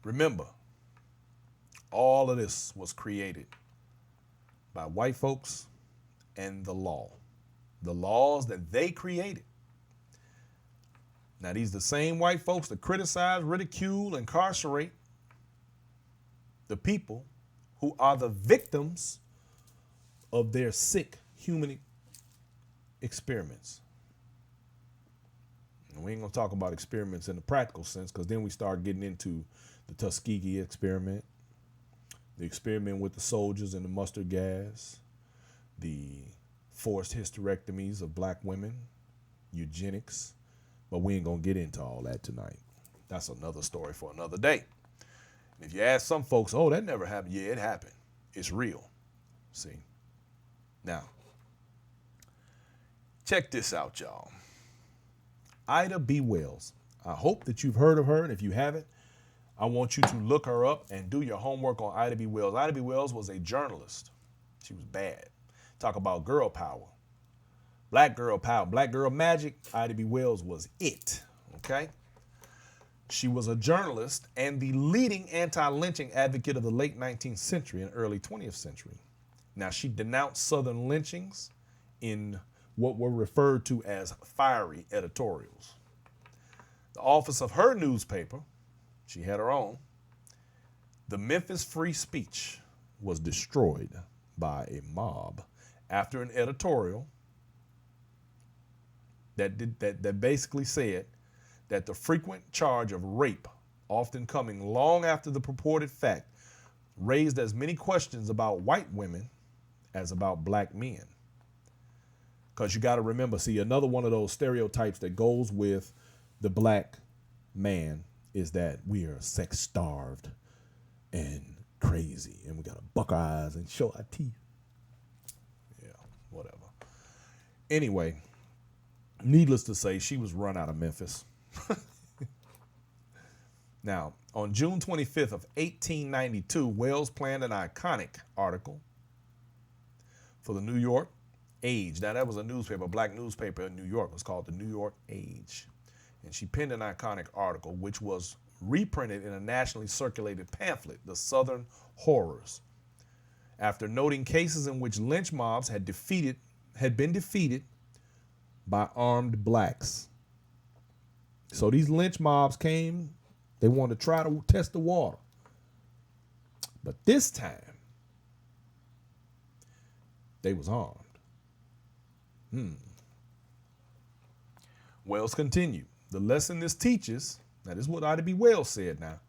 Remember, all of this was created by white folks and the law. The laws that they created. Now, these are the same white folks that criticize, ridicule, incarcerate the people who are the victims of their sick human experiments. And we ain't gonna talk about experiments in the practical sense, because then we start getting into the Tuskegee experiment, the experiment with the soldiers and the mustard gas, the forced hysterectomies of black women, eugenics, but we ain't gonna get into all that tonight. That's another story for another day. If you ask some folks, oh, that never happened. Yeah, it happened. It's real. See? Now, check this out, y'all. Ida B. Wells. I hope that you've heard of her, and if you haven't, I want you to look her up and do your homework on Ida B. Wells. Ida B. Wells was a journalist. She was bad. Talk about girl power. Black girl power. Black girl magic. Ida B. Wells was it. Okay? She was a journalist and the leading anti-lynching advocate of the late 19th century and early 20th century. Now, she denounced Southern lynchings in what were referred to as fiery editorials. The office of her newspaper, she had her own, the Memphis Free Speech, was destroyed by a mob after an editorial that basically said that the frequent charge of rape, often coming long after the purported fact, raised as many questions about white women as about black men. Because you got to remember, see, another one of those stereotypes that goes with the black man is that we are sex starved and crazy and we got to buck our eyes and show our teeth. Yeah, whatever. Anyway, needless to say, she was run out of Memphis. Now, on June 25th of 1892, Wells planned an iconic article for the New York Age. Now, that was a newspaper, a black newspaper in New York. It was called the New York Age. And she penned an iconic article, which was reprinted in a nationally circulated pamphlet, The Southern Horrors, after noting cases in which lynch mobs had been defeated by armed blacks. So these lynch mobs came, they wanted to try to test the water. But this time, they was armed. Wells continued, the lesson this teaches, now this is what Ida B. Wells said now,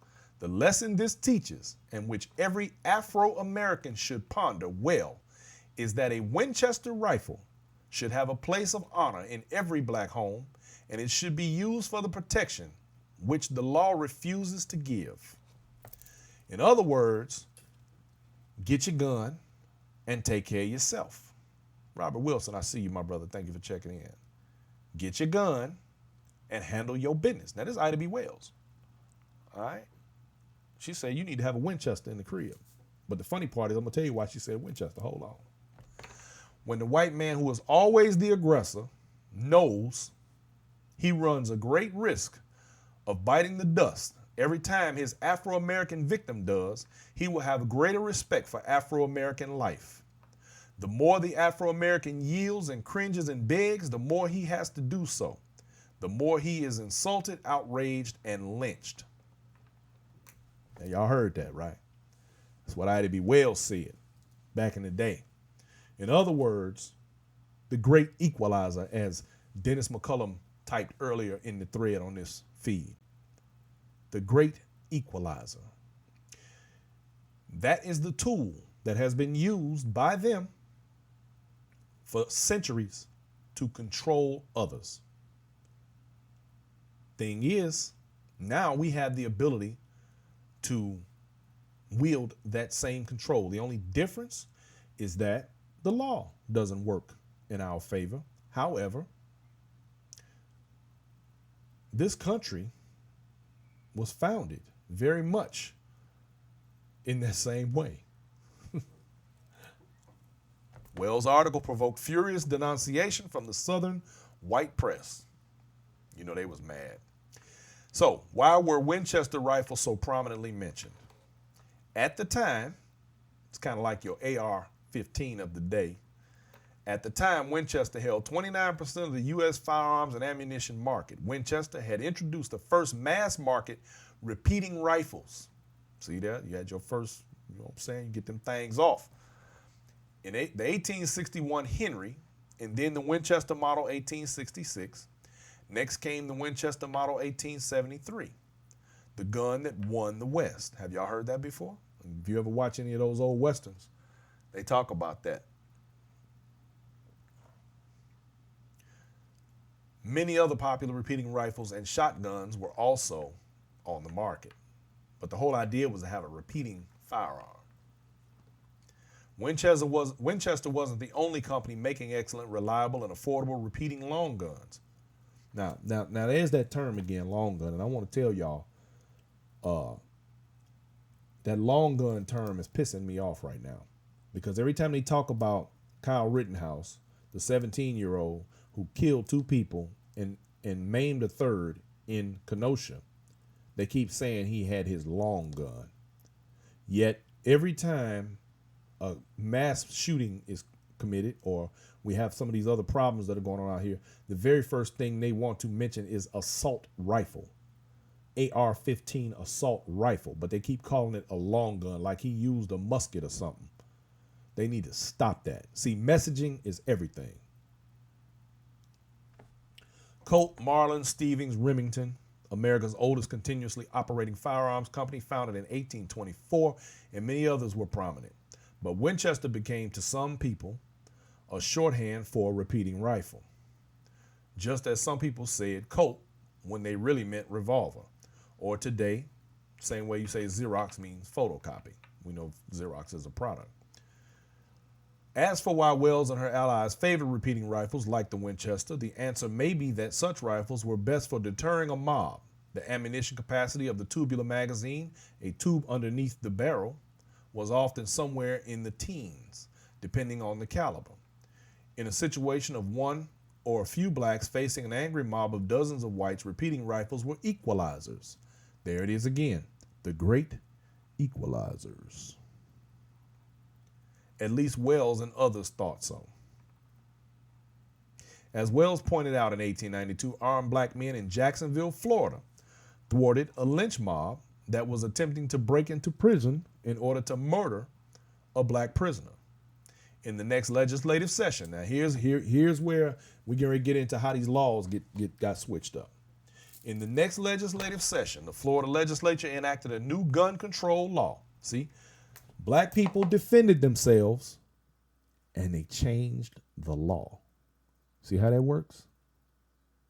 the lesson this teaches, and which every Afro-American should ponder well, is that a Winchester rifle should have a place of honor in every black home, and it should be used for the protection which the law refuses to give. In other words, get your gun and take care of yourself. Robert Wilson, I see you, my brother. Thank you for checking in. Get your gun and handle your business. Now, this is Ida B. Wells. All right. She said you need to have a Winchester in the crib. But the funny part is, I'm going to tell you why she said Winchester. Hold on. When the white man, who is always the aggressor, knows he runs a great risk of biting the dust every time his Afro-American victim does, he will have greater respect for Afro-American life. The more the Afro-American yields and cringes and begs, the more he has to do so. The more he is insulted, outraged, and lynched. Now, y'all heard that, right? That's what Ida B. Wells said back in the day. In other words, the great equalizer, as Dennis McCullum typed earlier in the thread on this feed. The great equalizer. That is the tool that has been used by them for centuries to control others. Thing is, now we have the ability to wield that same control. The only difference is that the law doesn't work in our favor. However, this country was founded very much in that same way. Wells' article provoked furious denunciation from the Southern white press. You know, they was mad. So, why were Winchester rifles so prominently mentioned? At the time, it's kind of like your AR-15 of the day. At the time, Winchester held 29% of the U.S. firearms and ammunition market. Winchester had introduced the first mass market repeating rifles. See that? You had your first, you know what I'm saying? You get them things off. In the 1861 Henry, and then the Winchester Model 1866. Next came the Winchester Model 1873, the gun that won the West. Have y'all heard that before? If you ever watch any of those old Westerns, they talk about that. Many other popular repeating rifles and shotguns were also on the market, but the whole idea was to have a repeating firearm. Winchester wasn't the only company making excellent, reliable, and affordable repeating long guns. Now, there's that term again, long gun, and I want to tell y'all, that long gun term is pissing me off right now, because every time they talk about Kyle Rittenhouse, the 17-year-old who killed 2 people and maimed a third in Kenosha, they keep saying he had his long gun. Yet every time a mass shooting is committed, or we have some of these other problems that are going on out here, the very first thing they want to mention is assault rifle, AR-15 assault rifle, but they keep calling it a long gun like he used a musket or something. They need to stop that. See, messaging is everything. Colt, Marlin, Stevens, Remington, America's oldest continuously operating firearms company, founded in 1824, and many others were prominent. But Winchester became, to some people, a shorthand for a repeating rifle. Just as some people said Colt when they really meant revolver. Or today, same way you say Xerox means photocopy. We know Xerox is a product. As for why Wells and her allies favored repeating rifles like the Winchester, the answer may be that such rifles were best for deterring a mob. The ammunition capacity of the tubular magazine, a tube underneath the barrel, was often somewhere in the teens, depending on the caliber. In a situation of one or a few blacks facing an angry mob of dozens of whites, repeating rifles were equalizers. There it is again, the great equalizers. At least Wells and others thought so. As Wells pointed out in 1892, armed black men in Jacksonville, Florida, thwarted a lynch mob that was attempting to break into prison in order to murder a black prisoner. In the next legislative session, now here's where we get into how these laws got switched up. In the next legislative session, the Florida legislature enacted a new gun control law. See, black people defended themselves and they changed the law. See how that works?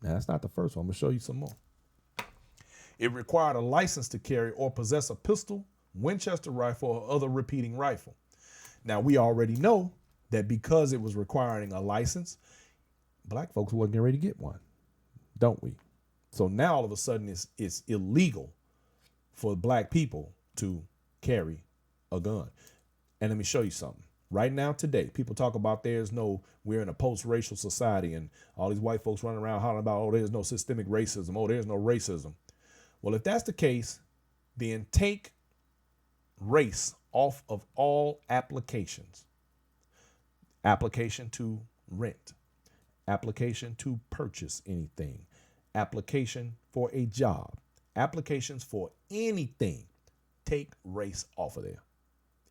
Now, that's not the first one. I'm going to show you some more. It required a license to carry or possess a pistol, Winchester rifle, or other repeating rifle. Now, we already know that because it was requiring a license, black folks wasn't getting ready to get one, don't we? So now all of a sudden it's illegal for black people to carry a gun. And let me show you something. Right now, today, people talk about we're in a post-racial society, and all these white folks running around hollering about, oh, there's no systemic racism. Oh, there's no racism. Well, if that's the case, then take race off of all applications. Application to rent, application to purchase anything, application for a job, applications for anything. Take race off of there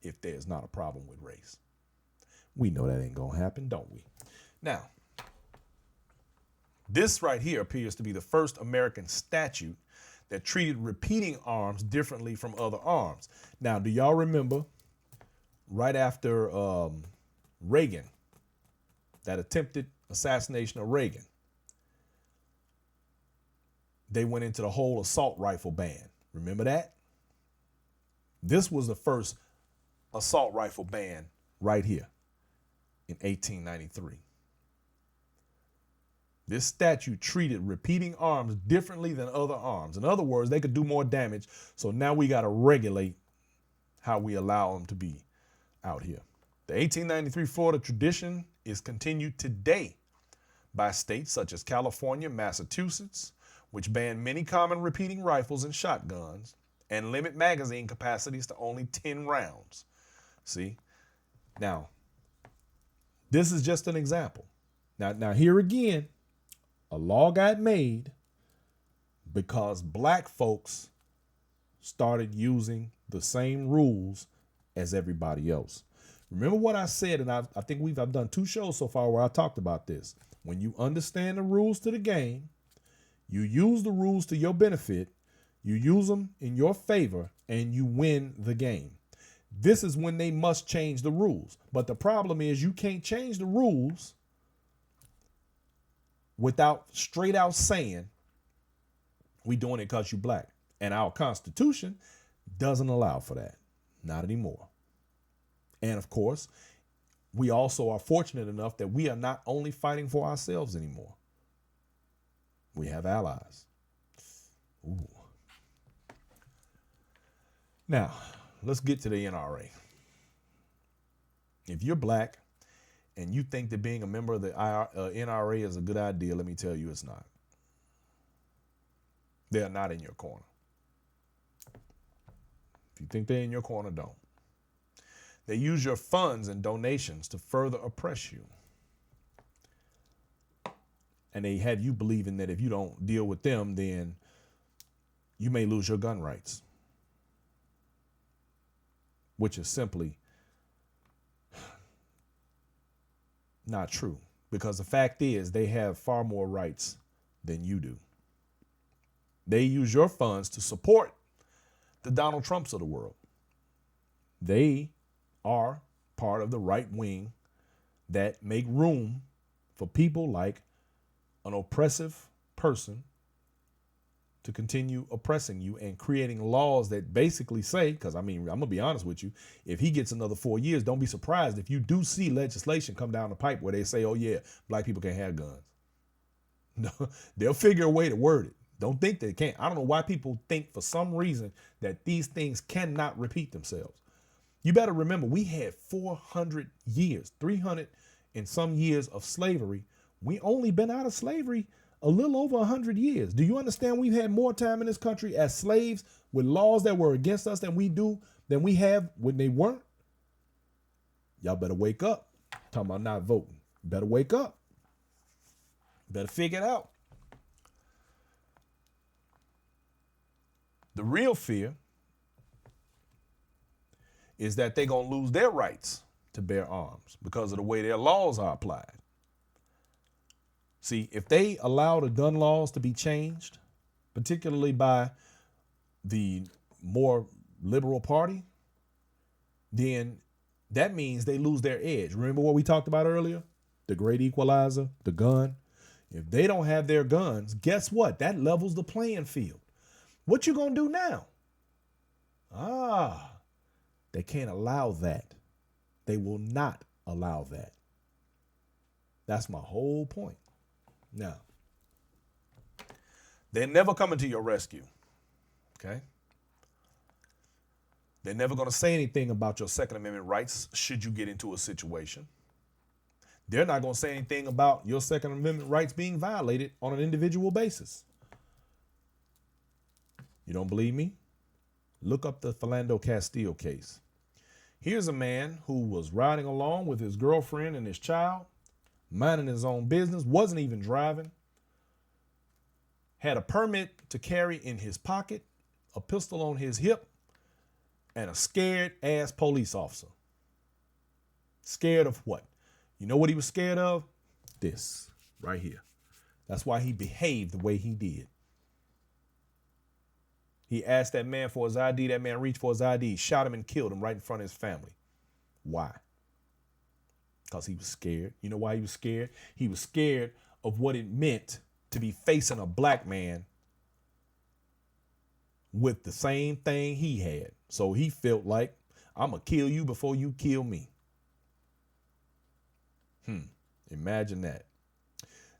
if there's not a problem with race. We know that ain't gonna happen, don't we? Now, this right here appears to be the first American statute that treated repeating arms differently from other arms. Now, do y'all remember right after Reagan, that attempted assassination of Reagan, they went into the whole assault rifle ban. Remember that? This was the first assault rifle ban right here in 1893. This statute treated repeating arms differently than other arms. In other words, they could do more damage. So now we got to regulate how we allow them to be out here. The 1893 Florida tradition is continued today by states such as California, Massachusetts, which ban many common repeating rifles and shotguns and limit magazine capacities to only 10 rounds. See? Now, this is just an example. Now here again, a law got made because black folks started using the same rules as everybody else. Remember what I said, and I think I've done 2 shows so far where I talked about this. When you understand the rules to the game, you use the rules to your benefit, you use them in your favor, and you win the game. This is when they must change the rules. But the problem is you can't change the rules without straight out saying we doing it because you black. And our Constitution doesn't allow for that. Not anymore. And of course, we also are fortunate enough that we are not only fighting for ourselves anymore. We have allies. Ooh. Now, let's get to the NRA. If you're black and you think that being a member of the NRA is a good idea, let me tell you it's not. They are not in your corner. If you think they're in your corner, don't. They use your funds and donations to further oppress you. And they have you believing that if you don't deal with them, then you may lose your gun rights. Which is simply not true. Because the fact is, they have far more rights than you do. They use your funds to support the Donald Trumps of the world. They are part of the right wing that make room for people like an oppressive person to continue oppressing you and creating laws that basically say, because I'm going to be honest with you, if he gets another 4 years, don't be surprised if you do see legislation come down the pipe where they say, oh yeah, black people can't have guns. No, they'll figure a way to word it. Don't think they can't. I don't know why people think for some reason that these things cannot repeat themselves. You better remember, we had 400 years, 300 and some years of slavery. We only been out of slavery a little over 100 years. Do you understand we've had more time in this country as slaves with laws that were against us than we have when they weren't? Y'all better wake up. Talking about not voting. Better wake up. Better figure it out. The real fear is that they're going to lose their rights to bear arms because of the way their laws are applied. See, if they allow the gun laws to be changed, particularly by the more liberal party, then that means they lose their edge. Remember what we talked about earlier? The great equalizer, the gun. If they don't have their guns, guess what? That levels the playing field. What you gonna do now? They can't allow that. They will not allow that. That's my whole point. Now, They're never coming to your rescue. Okay? They're never going to say anything about your Second Amendment rights should you get into a situation. They're not going to say anything about your Second Amendment rights being violated on an individual basis. You don't believe me? Look up the Philando Castile case. Here's a man who was riding along with his girlfriend and his child, minding his own business, wasn't even driving, had a permit to carry in his pocket, a pistol on his hip, and a scared ass police officer. Scared of what? You know what he was scared of? This right here. That's why he behaved the way he did. He asked that man for his ID. That man reached for his ID, shot him and killed him right in front of his family. Why? Because he was scared. You know why he was scared? He was scared of what it meant to be facing a black man with the same thing he had. So he felt like, I'm going to kill you before you kill me. Imagine that.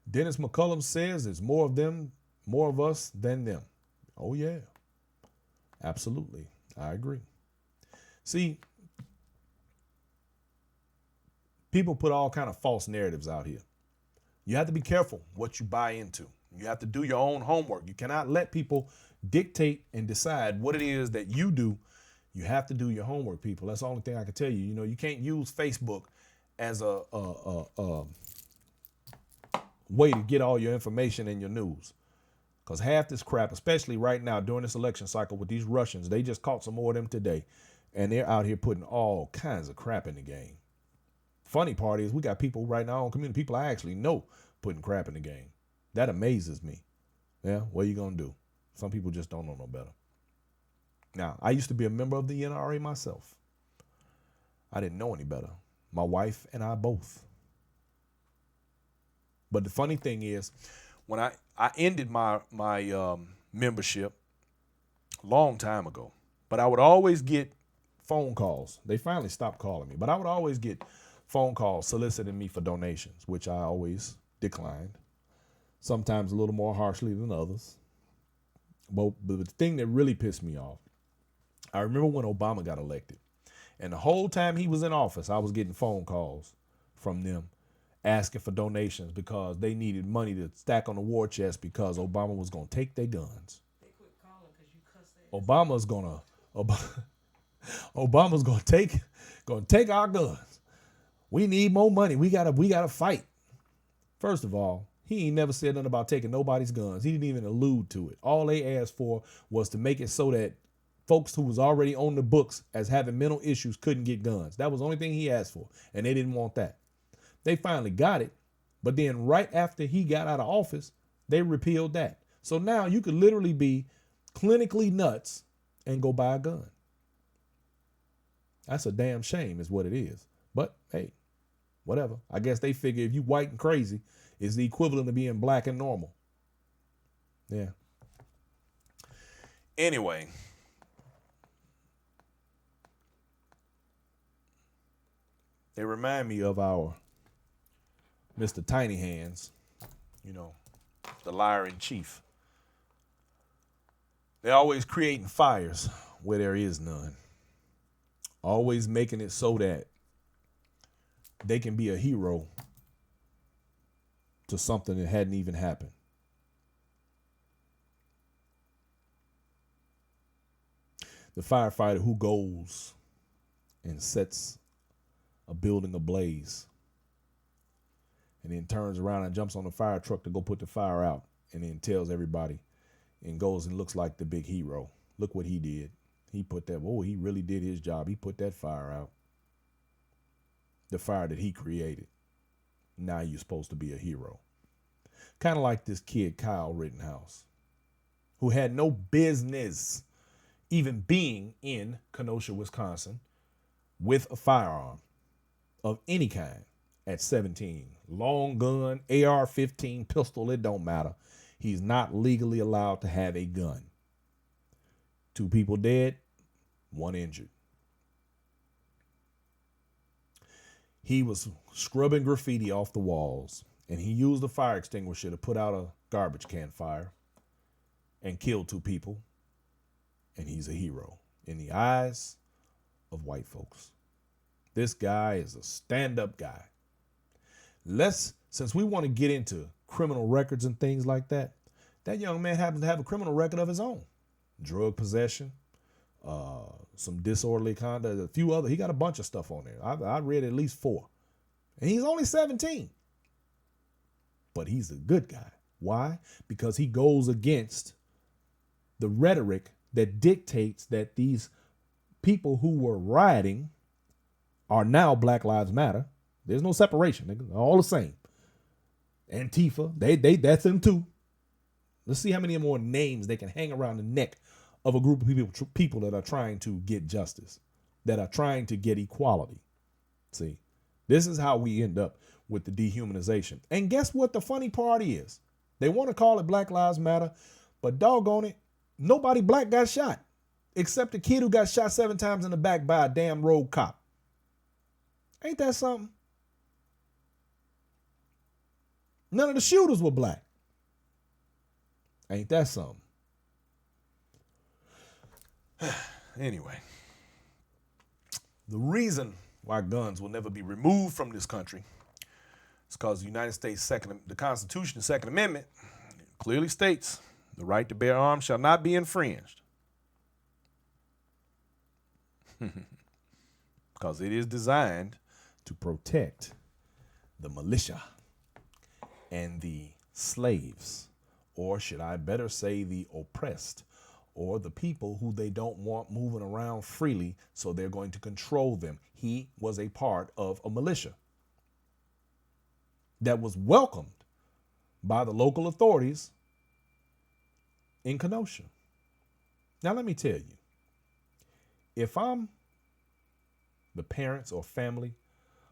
Dennis McCullum says there's more of us than them. Oh, yeah. Absolutely. I agree. See, people put all kind of false narratives out here. You have to be careful what you buy into. You have to do your own homework. You cannot let people dictate and decide what it is that you do. You have to do your homework, people. That's the only thing I can tell you. You know, you can't use Facebook as a way to get all your information and your news. Because half this crap, especially right now during this election cycle with these Russians, they just caught some more of them today. And they're out here putting all kinds of crap in the game. Funny part is we got people right now on community, people I actually know putting crap in the game. That amazes me. Yeah, what are you going to do? Some people just don't know no better. Now, I used to be a member of the NRA myself. I didn't know any better. My wife and I both. But the funny thing is, when I ended my membership a long time ago, but I would always get phone calls. They finally stopped calling me, but I would always get phone calls soliciting me for donations, which I always declined, sometimes a little more harshly than others. But the thing that really pissed me off, I remember when Obama got elected, and the whole time he was in office, I was getting phone calls from them asking for donations because they needed money to stack on the war chest because Obama was going to take their guns. They quit calling because you cussed Obama's going to take our guns. We need more money. We gotta fight. First of all, he ain't never said nothing about taking nobody's guns. He didn't even allude to it. All they asked for was to make it so that folks who was already on the books as having mental issues couldn't get guns. That was the only thing he asked for, and they didn't want that. They finally got it, but then right after he got out of office, they repealed that. So now you could literally be clinically nuts and go buy a gun. That's a damn shame is what it is. But hey, whatever. I guess they figure if you white and crazy, it's the equivalent of being black and normal. Yeah. Anyway. They remind me of our Mr. Tiny Hands, you know, the liar in chief. They're always creating fires where there is none. Always making it so that they can be a hero to something that hadn't even happened. The firefighter who goes and sets a building ablaze and then turns around and jumps on the fire truck to go put the fire out and then tells everybody and goes and looks like the big hero. Look what he did. He put that, he really did his job. He put that fire out. The fire that he created. Now you're supposed to be a hero. Kind of like this kid, Kyle Rittenhouse, who had no business even being in Kenosha, Wisconsin with a firearm of any kind at 17. Long gun, AR-15, pistol, it don't matter. He's not legally allowed to have a gun. 2 people dead, 1 injured. He was scrubbing graffiti off the walls, and he used a fire extinguisher to put out a garbage can fire. and killed 2 people, and he's a hero in the eyes of white folks. This guy is a stand-up guy. Since we want to get into criminal records and things like that, that young man happens to have a criminal record of his own. Drug possession, some disorderly conduct, a few other. He got a bunch of stuff on there. I read at least 4. And he's only 17. But he's a good guy. Why? Because he goes against the rhetoric that dictates that these people who were rioting are now Black Lives Matter. There's no separation. They're all the same. Antifa, that's them too. Let's see how many more names they can hang around the neck of a group of people that are trying to get justice, that are trying to get equality. See, this is how we end up with the dehumanization. And guess what the funny part is? They want to call it Black Lives Matter, but doggone it, nobody black got shot except a kid who got shot 7 times in the back by a damn rogue cop. Ain't that something? None of the shooters were black. Ain't that something? Anyway, the reason why guns will never be removed from this country is because the United States the Constitution, the Second Amendment, clearly states the right to bear arms shall not be infringed. Because it is designed to protect the militia and the slaves, or should I better say the oppressed, or the people who they don't want moving around freely, so they're going to control them. He was a part of a militia that was welcomed by the local authorities in Kenosha. Now, let me tell you, if I'm the parents or family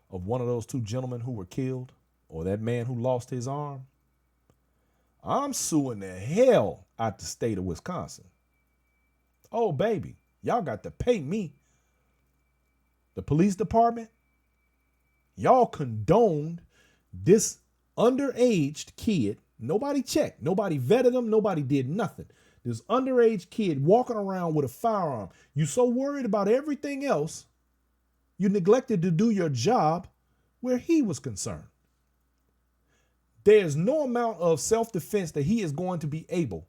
of one of those 2 gentlemen who were killed, or that man who lost his arm, I'm suing the hell out the state of Wisconsin. Oh, baby, y'all got to pay me. The police department, y'all condoned this underage kid. Nobody checked. Nobody vetted him. Nobody did nothing. This underage kid walking around with a firearm. You so worried about everything else, you neglected to do your job where he was concerned. There's no amount of self-defense that he is going to be able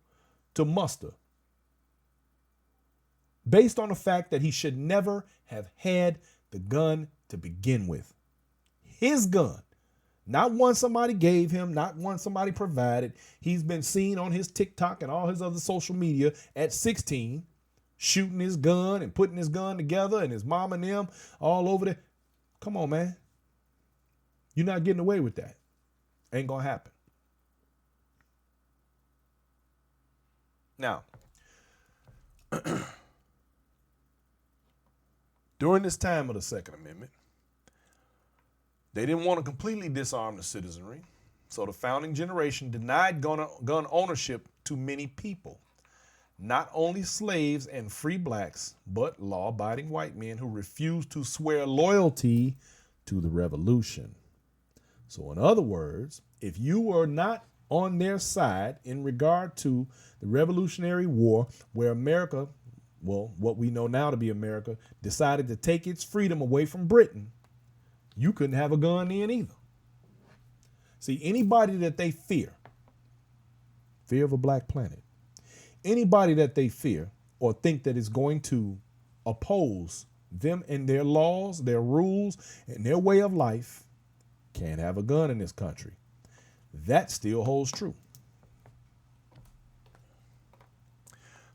to muster based on the fact that he should never have had the gun to begin with. His gun, not one somebody gave him, not one somebody provided. He's been seen on his TikTok and all his other social media at 16, shooting his gun and putting his gun together, and his mom and them all over there. Come on, man. You're not getting away with that. Ain't gonna happen. Now, during this time of the Second Amendment, they didn't want to completely disarm the citizenry, so the founding generation denied gun ownership to many people, not only slaves and free blacks, but law-abiding white men who refused to swear loyalty to the revolution. So in other words, if you were not on their side in regard to the Revolutionary War, where America, well, what we know now to be America, decided to take its freedom away from Britain, you couldn't have a gun then either. See, anybody that they fear of a black planet, anybody that they fear or think that is going to oppose them and their laws, their rules, and their way of life, can't have a gun in this country. That still holds true.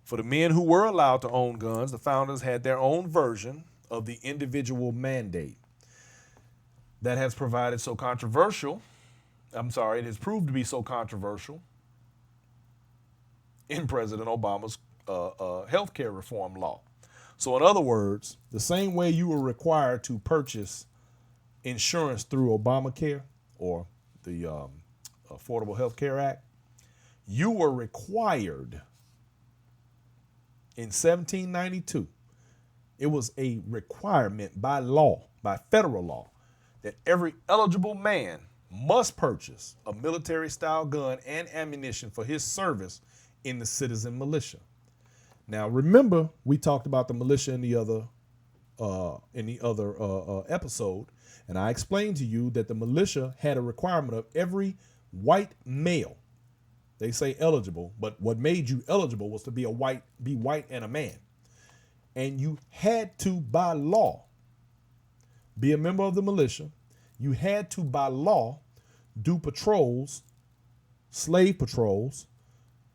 For the men who were allowed to own guns, the founders had their own version of the individual mandate that has provided so controversial. It has proved to be so controversial in President Obama's healthcare reform law. So in other words, the same way you were required to purchase insurance through Obamacare or the Affordable Health Care Act, you were required in 1792. It was a requirement by law, by federal law, that every eligible man must purchase a military-style gun and ammunition for his service in the citizen militia. Now, remember, we talked about the militia in the other episode, and I explained to you that the militia had a requirement of every white male. They say eligible, but what made you eligible was to be white and a man. And you had to, by law, be a member of the militia. You had to, by law, do patrols, slave patrols,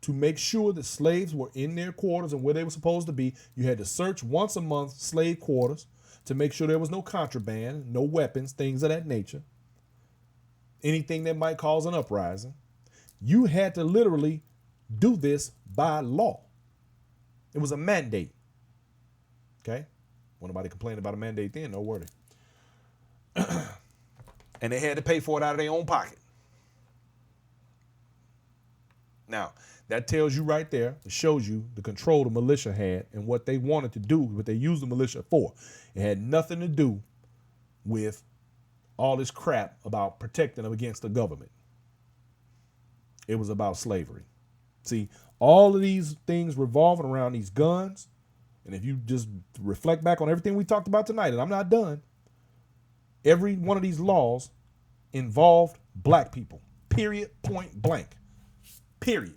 to make sure that slaves were in their quarters and where they were supposed to be. You had to search once a month slave quarters to make sure there was no contraband, no weapons, things of that nature, anything that might cause an uprising. You had to literally do this by law. It was a mandate. Okay? When nobody complained about a mandate then, no worry. And they had to pay for it out of their own pocket. Now, that tells you right there, it shows you the control the militia had and what they wanted to do, what they used the militia for. It had nothing to do with all this crap about protecting them against the government. It was about slavery. See, all of these things revolving around these guns, and if you just reflect back on everything we talked about tonight, and I'm not done, every one of these laws involved black people, period, point blank, period.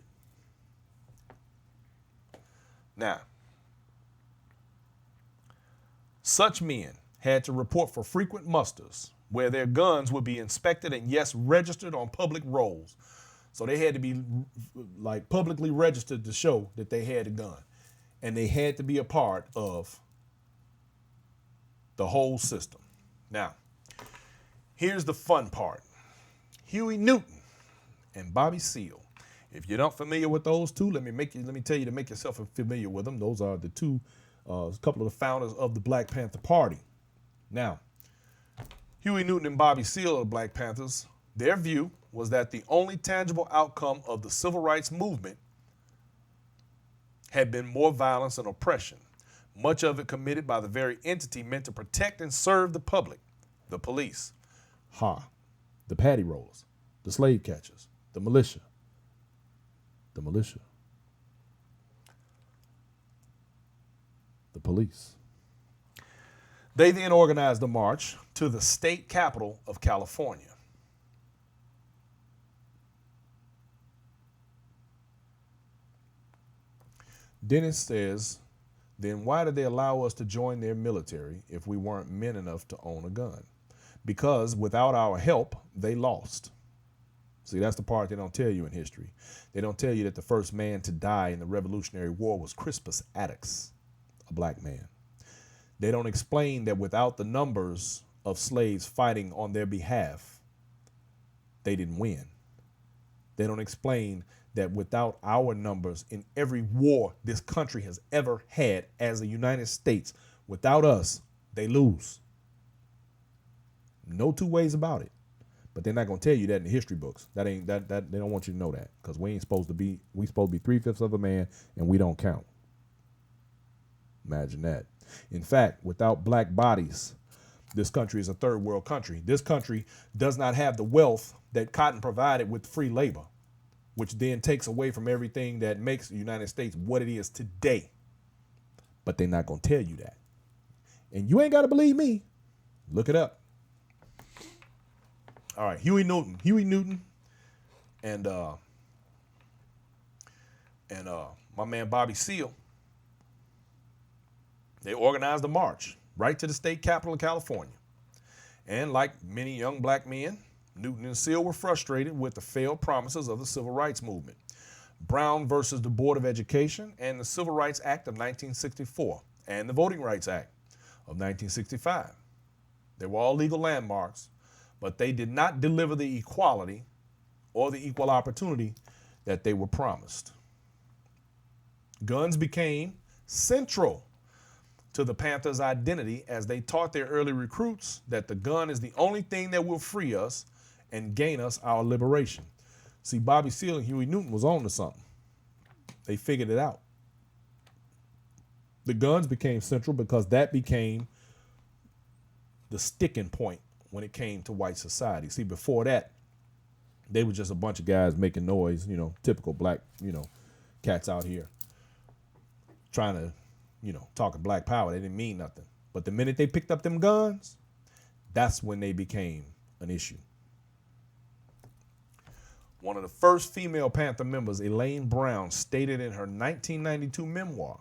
Now, such men had to report for frequent musters where their guns would be inspected and, yes, registered on public rolls. So they had to be like publicly registered to show that they had a gun. And they had to be a part of the whole system. Now, here's the fun part. Huey Newton and Bobby Seale. If you're not familiar with those two, let me tell you to make yourself familiar with them. Those are the two, a couple of the founders of the Black Panther Party. Now, Huey Newton and Bobby Seale of the Black Panthers, their view was that the only tangible outcome of the civil rights movement had been more violence and oppression, much of it committed by the very entity meant to protect and serve the public, the police. The paddy rollers, the slave catchers, the militia. The militia. The police. They then organized a march to the state capital of California. Dennis says, then why did they allow us to join their military if we weren't men enough to own a gun? Because without our help, they lost. See, that's the part they don't tell you in history. They don't tell you that the first man to die in the Revolutionary War was Crispus Attucks, a black man. They don't explain that without the numbers of slaves fighting on their behalf, they didn't win. They don't explain that without our numbers in every war this country has ever had as the United States, without us, they lose. No two ways about it. But they're not gonna tell you that in the history books. That they don't want you to know that, because we supposed to be 3/5 of a man and we don't count. Imagine that. In fact, without black bodies, this country is a third world country. This country does not have the wealth that cotton provided with free labor, which then takes away from everything that makes the United States what it is today. But they're not going to tell you that. And you ain't got to believe me. Look it up. All right, Huey Newton and my man Bobby Seale, they organized a march right to the state capital of California. And like many young black men, Newton and Seale were frustrated with the failed promises of the civil rights movement. Brown versus the Board of Education and the Civil Rights Act of 1964 and the Voting Rights Act of 1965. They were all legal landmarks, but they did not deliver the equality or the equal opportunity that they were promised. Guns became central to the Panthers' identity as they taught their early recruits that the gun is the only thing that will free us and gain us our liberation. See, Bobby Seale and Huey Newton was on to something. They figured it out. The guns became central because that became the sticking point when it came to white society. See, before that, they were just a bunch of guys making noise, typical black, Cats out here trying to, talking black power. They didn't mean nothing. But the minute they picked up them guns, that's when they became an issue. One of the first female Panther members, Elaine Brown, stated in her 1992 memoir,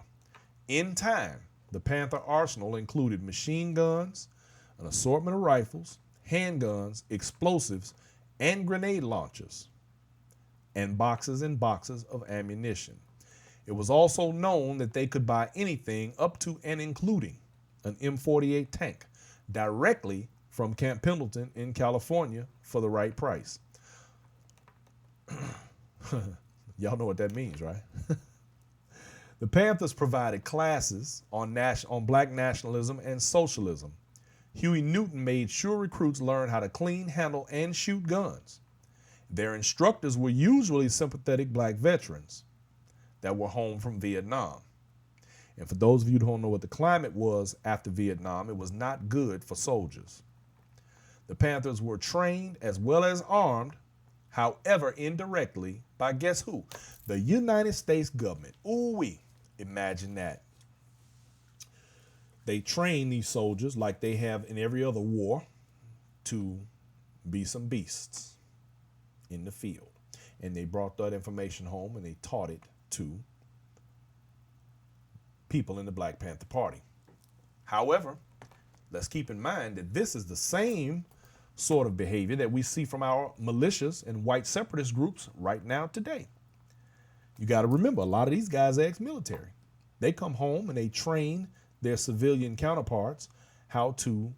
"In time, the Panther arsenal included machine guns, an assortment of rifles, handguns, explosives, and grenade launchers, and boxes of ammunition. It was also known that they could buy anything up to and including an M48 tank directly from Camp Pendleton in California for the right price." Y'all know what that means, right? The Panthers provided classes on black nationalism and socialism. Huey Newton made sure recruits learned how to clean, handle, and shoot guns. Their instructors were usually sympathetic black veterans that were home from Vietnam. And for those of you who don't know what the climate was after Vietnam, it was not good for soldiers. The Panthers were trained as well as armed, however, indirectly, by guess who? The United States government. Ooh-wee. Imagine that. They train these soldiers like they have in every other war to be some beasts in the field. And they brought that information home and they taught it to people in the Black Panther Party. However, let's keep in mind that this is the same sort of behavior that we see from our militias and white separatist groups right now today. You got to remember, a lot of these guys are ex-military. They come home and they train their civilian counterparts how to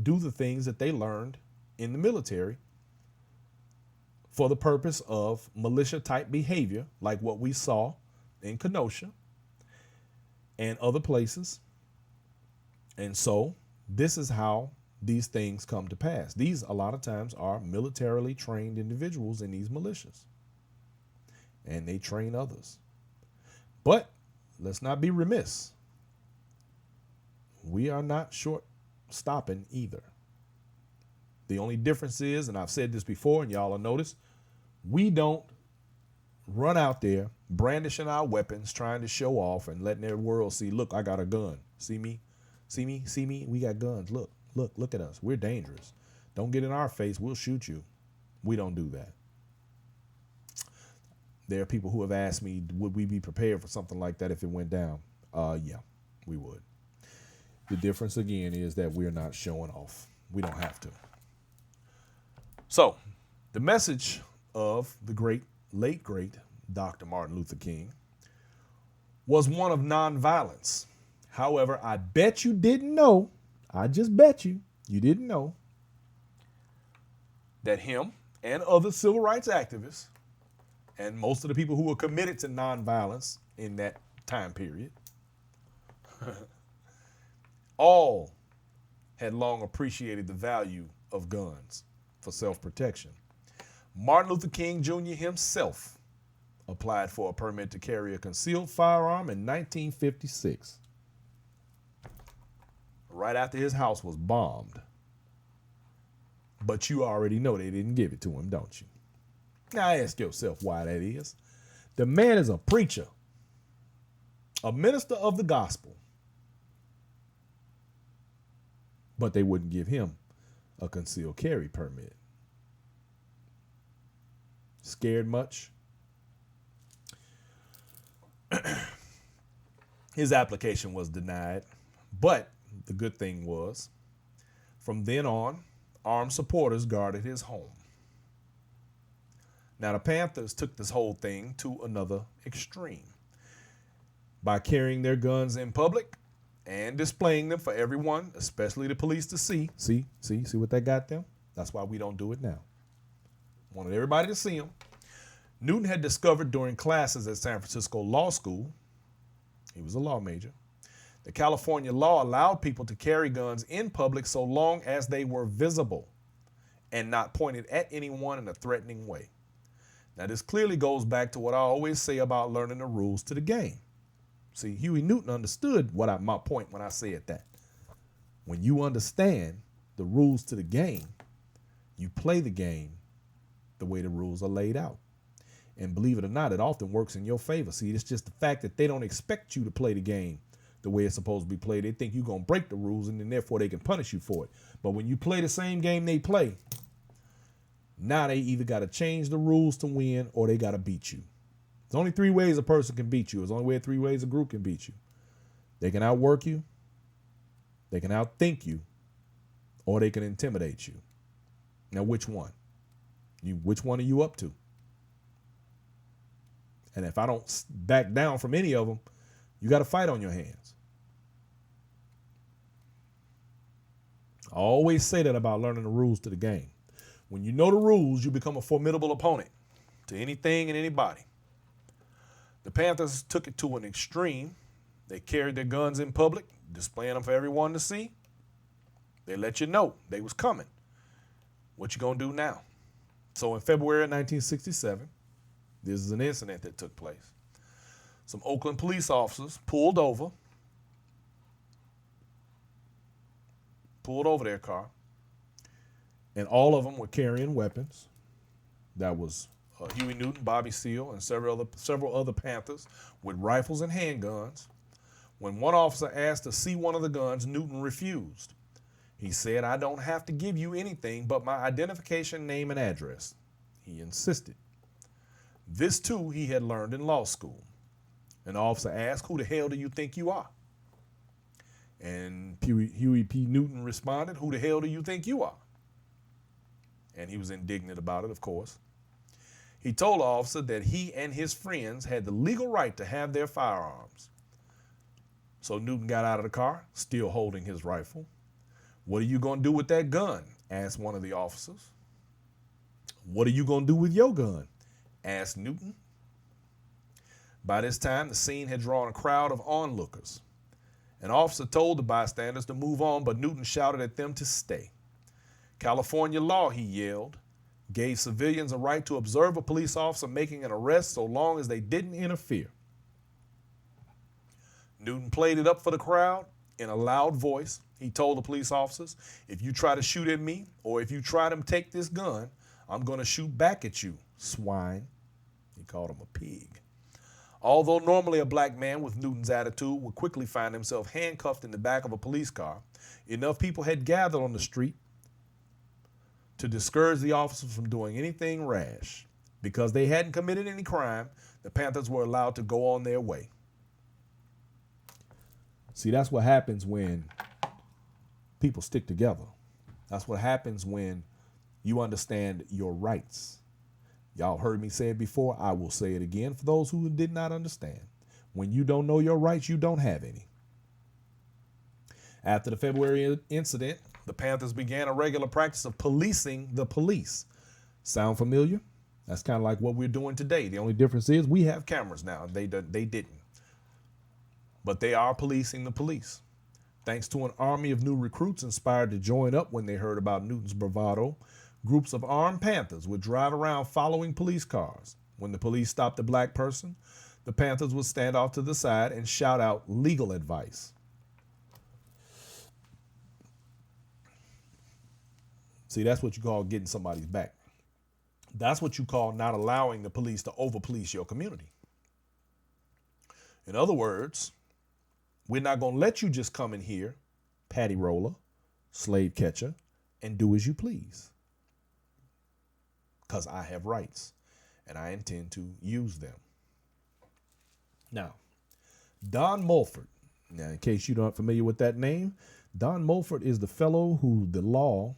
do the things that they learned in the military for the purpose of militia-type behavior, like what we saw in Kenosha and other places. And so this is how these things come to pass. These, a lot of times, are militarily trained individuals in these militias. And they train others. But let's not be remiss. We are not short stopping either. The only difference is, and I've said this before and y'all will notice, we don't run out there brandishing our weapons, trying to show off and letting the world see, look, I got a gun. See me? See me? See me? We got guns. Look at us. We're dangerous. Don't get in our face. We'll shoot you. We don't do that. There are people who have asked me, would we be prepared for something like that if it went down? Yeah, we would. The difference, again, is that we're not showing off. We don't have to. So, the message of the late great Dr. Martin Luther King was one of nonviolence. However, I bet you didn't know, I just bet you didn't know that him and other civil rights activists and most of the people who were committed to nonviolence in that time period all had long appreciated the value of guns for self-protection. Martin Luther King Jr. himself applied for a permit to carry a concealed firearm in 1956, right after his house was bombed. But you already know they didn't give it to him, don't you? Now ask yourself why that is. The man is a preacher, a minister of the gospel, but they wouldn't give him a concealed carry permit. Scared much? His application was denied, but the good thing was, from then on, armed supporters guarded his home. Now, the Panthers took this whole thing to another extreme by carrying their guns in public and displaying them for everyone, especially the police, to see. See what that got them? That's why we don't do it now. Wanted everybody to see them. Newton had discovered during classes at San Francisco Law School, he was a law major, the California law allowed people to carry guns in public so long as they were visible and not pointed at anyone in a threatening way. Now, this clearly goes back to what I always say about learning the rules to the game. See, Huey Newton understood my point when I said that. When you understand the rules to the game, you play the game the way the rules are laid out. And believe it or not, it often works in your favor. See, it's just the fact that they don't expect you to play the game the way it's supposed to be played. They think you're going to break the rules, and then therefore they can punish you for it. But when you play the same game they play, now they either got to change the rules to win or they got to beat you. There's only three ways a person can beat you. There's only three ways a group can beat you. They can outwork you, they can outthink you, or they can intimidate you. Now, which one? Which one are you up to? And if I don't back down from any of them, you got a fight on your hands. I always say that about learning the rules to the game. When you know the rules, you become a formidable opponent to anything and anybody. The Panthers took it to an extreme. They carried their guns in public, displaying them for everyone to see. They let you know they was coming. What you gonna do now? So in February of 1967, this is an incident that took place. Some Oakland police officers pulled over their car, and all of them were carrying weapons. That was Huey Newton, Bobby Seale, and several other Panthers with rifles and handguns. When one officer asked to see one of the guns, Newton refused. He said, "I don't have to give you anything but my identification, name, and address." He insisted. This, too, he had learned in law school. An officer asked, "Who the hell do you think you are?" And Huey P. Newton responded, "Who the hell do you think you are?" And he was indignant about it, of course. He told the officer that he and his friends had the legal right to have their firearms. So Newton got out of the car, still holding his rifle. "What are you going to do with that gun?" asked one of the officers. "What are you going to do with your gun?" asked Newton. By this time, the scene had drawn a crowd of onlookers. An officer told the bystanders to move on, but Newton shouted at them to stay. "California law," he yelled, gave civilians a right to observe a police officer making an arrest so long as they didn't interfere. Newton played it up for the crowd in a loud voice. He told the police officers, "If you try to shoot at me or if you try to take this gun, I'm going to shoot back at you, swine." He called him a pig. Although normally a black man with Newton's attitude would quickly find himself handcuffed in the back of a police car, enough people had gathered on the street to discourage the officers from doing anything rash. Because they hadn't committed any crime, the Panthers were allowed to go on their way. See, that's what happens when people stick together. That's what happens when you understand your rights. Y'all heard me say it before. I will say it again for those who did not understand. When you don't know your rights, you don't have any. After the February incident, the Panthers began a regular practice of policing the police. Sound familiar? That's kind of like what we're doing today. The only difference is we have cameras now. They didn't. But they are policing the police. Thanks to an army of new recruits inspired to join up when they heard about Newton's bravado, groups of armed Panthers would drive around following police cars. When the police stopped a black person, the Panthers would stand off to the side and shout out legal advice. See, that's what you call getting somebody's back. That's what you call not allowing the police to over-police your community. In other words, we're not going to let you just come in here, patty roller, slave catcher, and do as you please. Because I have rights, and I intend to use them. Now, Don Mulford. Now, in case you're not familiar with that name, Don Mulford is the fellow who the law,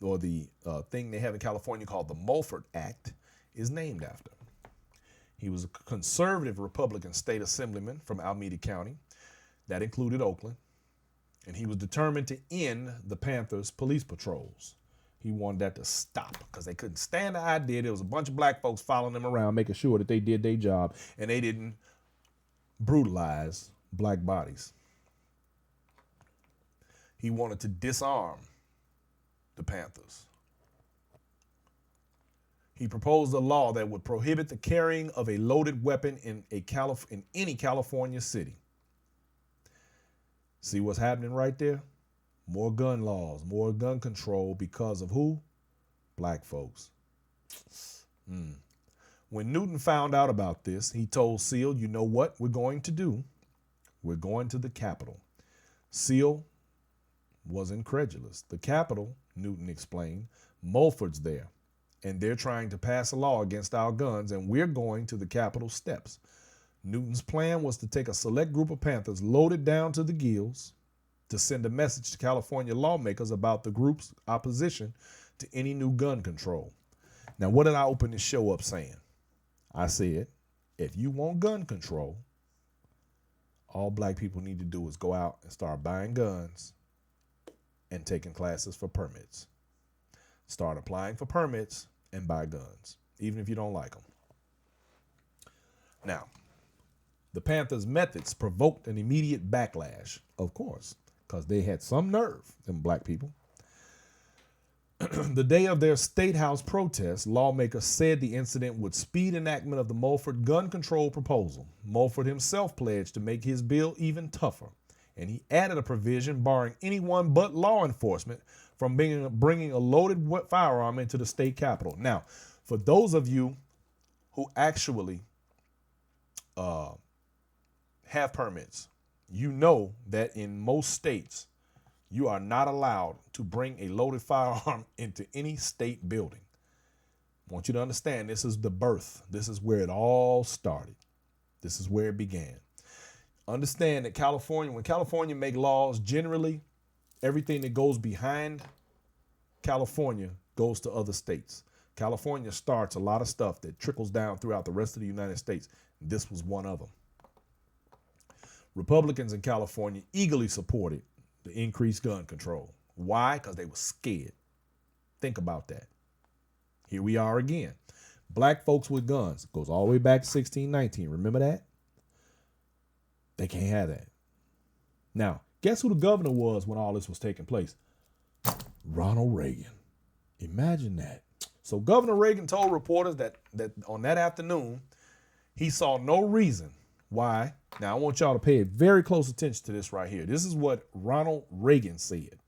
or the thing they have in California called the Mulford Act, is named after. He was a conservative Republican state assemblyman from Alameda County. That included Oakland. And he was determined to end the Panthers' police patrols. He wanted that to stop because they couldn't stand the idea there was a bunch of black folks following them around, making sure that they did their job and they didn't brutalize black bodies. He wanted to disarm the Panthers. He proposed a law that would prohibit the carrying of a loaded weapon in any California city. See what's happening right there? More gun laws, more gun control because of who? Black folks. When Newton found out about this, he told Seal, you know what we're going to do? We're going to the Capitol. Seal was incredulous. The Capitol, Newton explained, Mulford's there, and they're trying to pass a law against our guns, and we're going to the Capitol steps. Newton's plan was to take a select group of Panthers loaded down to the gills to send a message to California lawmakers about the group's opposition to any new gun control. Now, what did I open this show up saying? I said, if you want gun control, all black people need to do is go out and start buying guns and taking classes for permits. Start applying for permits and buy guns, even if you don't like them. Now, the Panthers' methods provoked an immediate backlash, of course, because they had some nerve, them black people. The day of their State House protest, lawmakers said the incident would speed enactment of the Mulford gun control proposal. Mulford himself pledged to make his bill even tougher, and he added a provision barring anyone but law enforcement from bringing a loaded firearm into the state capitol. Now, for those of you who actually have permits, you know that in most states, you are not allowed to bring a loaded firearm into any state building. I want you to understand this is the birth. This is where it all started. This is where it began. Understand that when California make laws, generally everything that goes behind California goes to other states. California starts a lot of stuff that trickles down throughout the rest of the United States. This was one of them. Republicans in California eagerly supported the increased gun control. Why? Because they were scared. Think about that. Here we are again. Black folks with guns. Goes all the way back to 1619. Remember that? They can't have that. Now, guess who the governor was when all this was taking place? Ronald Reagan. Imagine that. So Governor Reagan told reporters that on that afternoon, he saw no reason why. Now, I want y'all to pay very close attention to this right here. This is what Ronald Reagan said.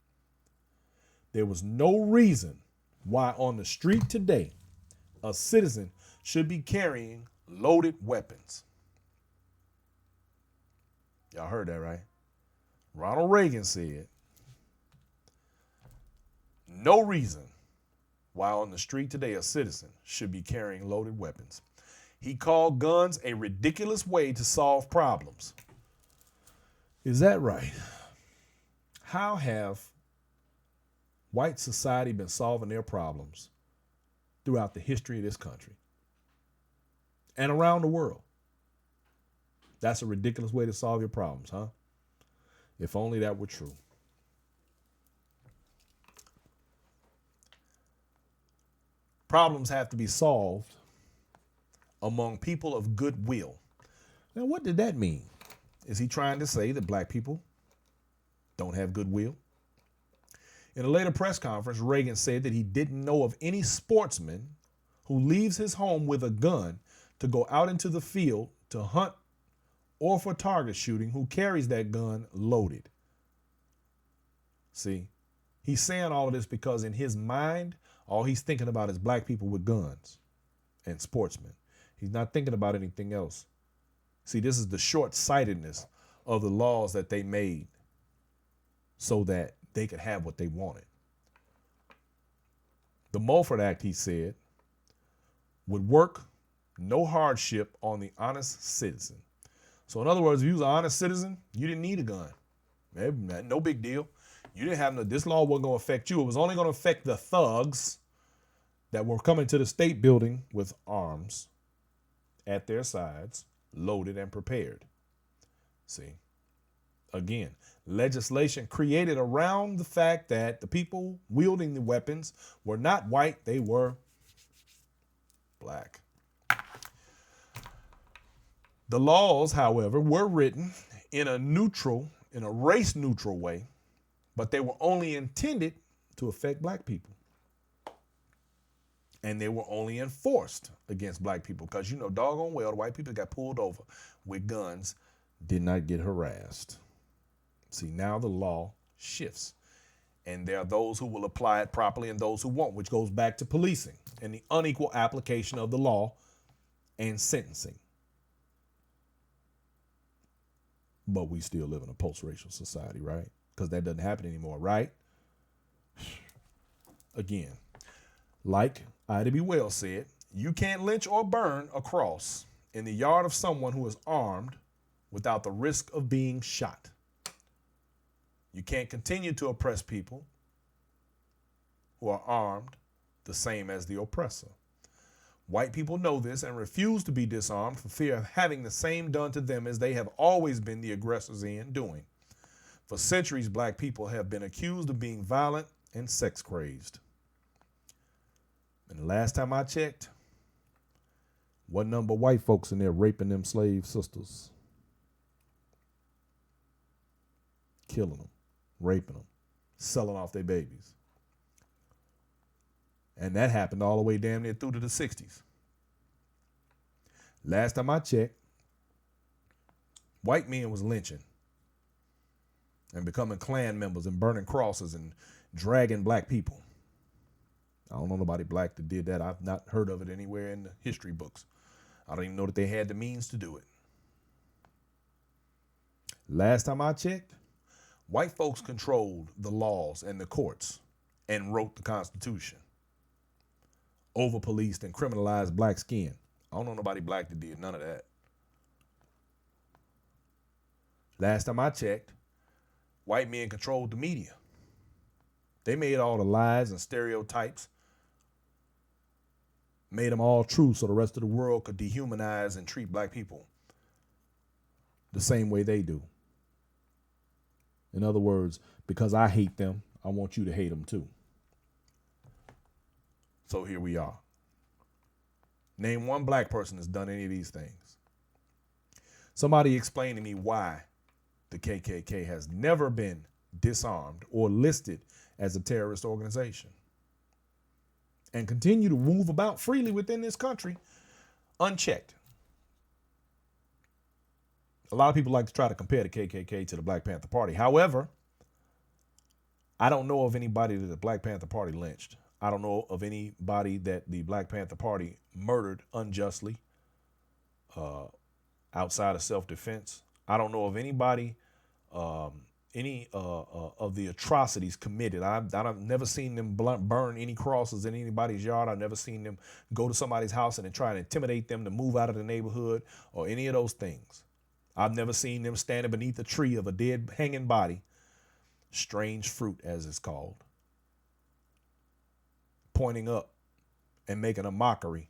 There was no reason why on the street today a citizen should be carrying loaded weapons. Y'all heard that, right? Ronald Reagan said, no reason why on the street today a citizen should be carrying loaded weapons. He called guns a ridiculous way to solve problems. Is that right? How have white society been solving their problems throughout the history of this country and around the world? That's a ridiculous way to solve your problems, huh? If only that were true. Problems have to be solved among people of goodwill. Now, what did that mean? Is he trying to say that black people don't have goodwill? In a later press conference, Reagan said that he didn't know of any sportsman who leaves his home with a gun to go out into the field to hunt or for target shooting who carries that gun loaded. See, he's saying all of this because in his mind, all he's thinking about is black people with guns and sportsmen. He's not thinking about anything else. See, this is the short-sightedness of the laws that they made so that they could have what they wanted. The Mulford Act, he said, would work no hardship on the honest citizen. So in other words, if you was an honest citizen, you didn't need a gun. No big deal. You didn't have this law wasn't going to affect you. It was only going to affect the thugs that were coming to the state building with arms at their sides, loaded and prepared. See, again, legislation created around the fact that the people wielding the weapons were not white, they were black. The laws, however, were written in a race-neutral way, but they were only intended to affect black people. And they were only enforced against black people because, you know, doggone well, the white people got pulled over with guns did not get harassed. See, now the law shifts. And there are those who will apply it properly and those who won't, which goes back to policing and the unequal application of the law and sentencing. But we still live in a post-racial society, right? Because that doesn't happen anymore, right? Again, like Ida B. Wells said, you can't lynch or burn a cross in the yard of someone who is armed without the risk of being shot. You can't continue to oppress people who are armed the same as the oppressor. White people know this and refuse to be disarmed for fear of having the same done to them as they have always been the aggressors in doing. For centuries, black people have been accused of being violent and sex crazed. And the last time I checked, what number of white folks in there raping them slave sisters? Killing them, raping them, selling off their babies. And that happened all the way damn near through to the 60s. Last time I checked, white men was lynching and becoming Klan members and burning crosses and dragging black people. I don't know nobody black that did that. I've not heard of it anywhere in the history books. I don't even know that they had the means to do it. Last time I checked, white folks controlled the laws and the courts and wrote the Constitution. Over-policed and criminalized black skin. I don't know nobody black that did none of that. Last time I checked, white men controlled the media. They made all the lies and stereotypes, made them all true so the rest of the world could dehumanize and treat black people the same way they do. In other words, because I hate them, I want you to hate them too. So here we are. Name one black person that's done any of these things. Somebody explain to me why the KKK has never been disarmed or listed as a terrorist organization and continue to move about freely within this country unchecked. A lot of people like to try to compare the KKK to the Black Panther Party. However, I don't know of anybody that the Black Panther Party lynched. I don't know of anybody that the Black Panther Party murdered unjustly outside of self-defense. I don't know of anybody, any of the atrocities committed. I've never seen them burn any crosses in anybody's yard. I've never seen them go to somebody's house and then try to intimidate them to move out of the neighborhood or any of those things. I've never seen them standing beneath a tree of a dead hanging body, strange fruit as it's called, pointing up and making a mockery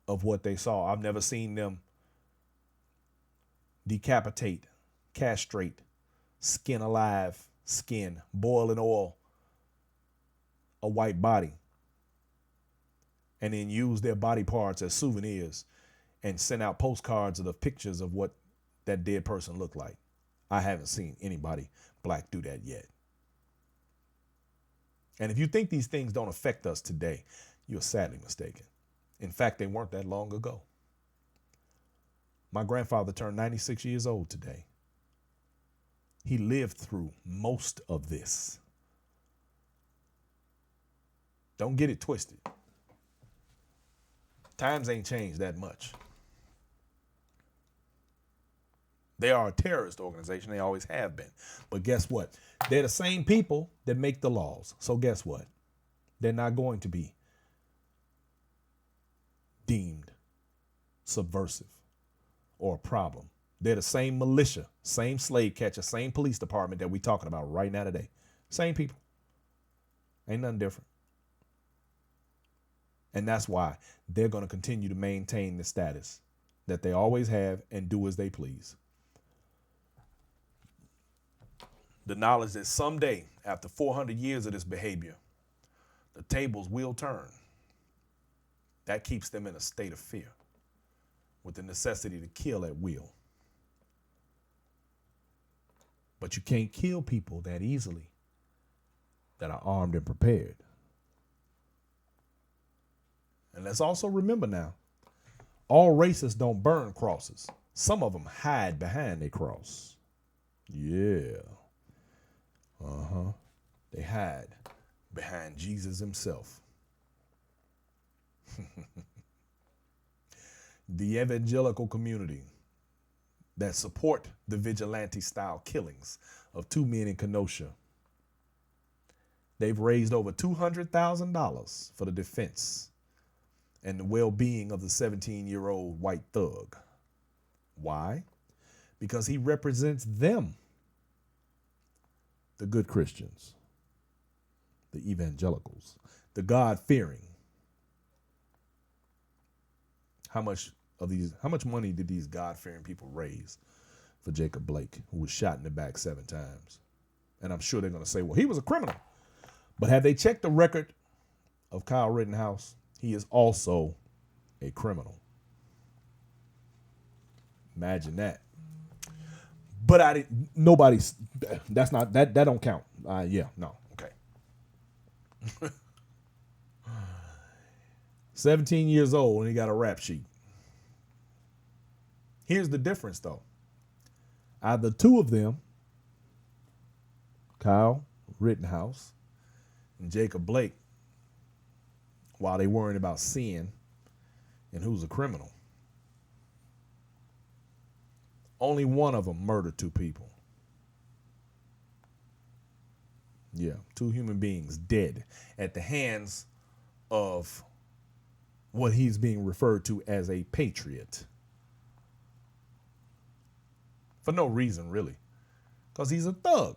of what they saw. I've never seen them decapitate, castrate, skin alive, boil in oil a white body, and then use their body parts as souvenirs and send out postcards of the pictures of what that dead person looked like. I haven't seen anybody black do that yet. And if you think these things don't affect us today, you're sadly mistaken. In fact, they weren't that long ago. My grandfather turned 96 years old today. He lived through most of this. Don't get it twisted. Times ain't changed that much. They are a terrorist organization. They always have been. But guess what? They're the same people that make the laws. So guess what? They're not going to be deemed subversive or a problem. They're the same militia, same slave catcher, same police department that we're talking about right now today. Same people. Ain't nothing different. And that's why they're going to continue to maintain the status that they always have and do as they please. The knowledge that someday, after 400 years of this behavior, the tables will turn. That keeps them in a state of fear with the necessity to kill at will. But you can't kill people that easily that are armed and prepared. And let's also remember now, all racists don't burn crosses. Some of them hide behind a cross. Yeah. They hide behind Jesus himself. the evangelical community that support the vigilante style killings of two men in Kenosha. They've raised over $200,000 for the defense and the well-being of the 17-year-old white thug. Why? Because he represents them, the good Christians, the evangelicals, the God-fearing. How much money did these God-fearing people raise for Jacob Blake, who was shot in the back 7 times? And I'm sure they're going to say, well, he was a criminal. But have they checked the record of Kyle Rittenhouse? He is also a criminal. Imagine that. But that don't count. No, okay. 17 years old and he got a rap sheet. Here's the difference though. Either two of them, Kyle Rittenhouse and Jacob Blake, while they worrying about sin and who's a criminal, only one of them murdered 2 people. Yeah, 2 human beings dead at the hands of what he's being referred to as a patriot. For no reason, really, because he's a thug.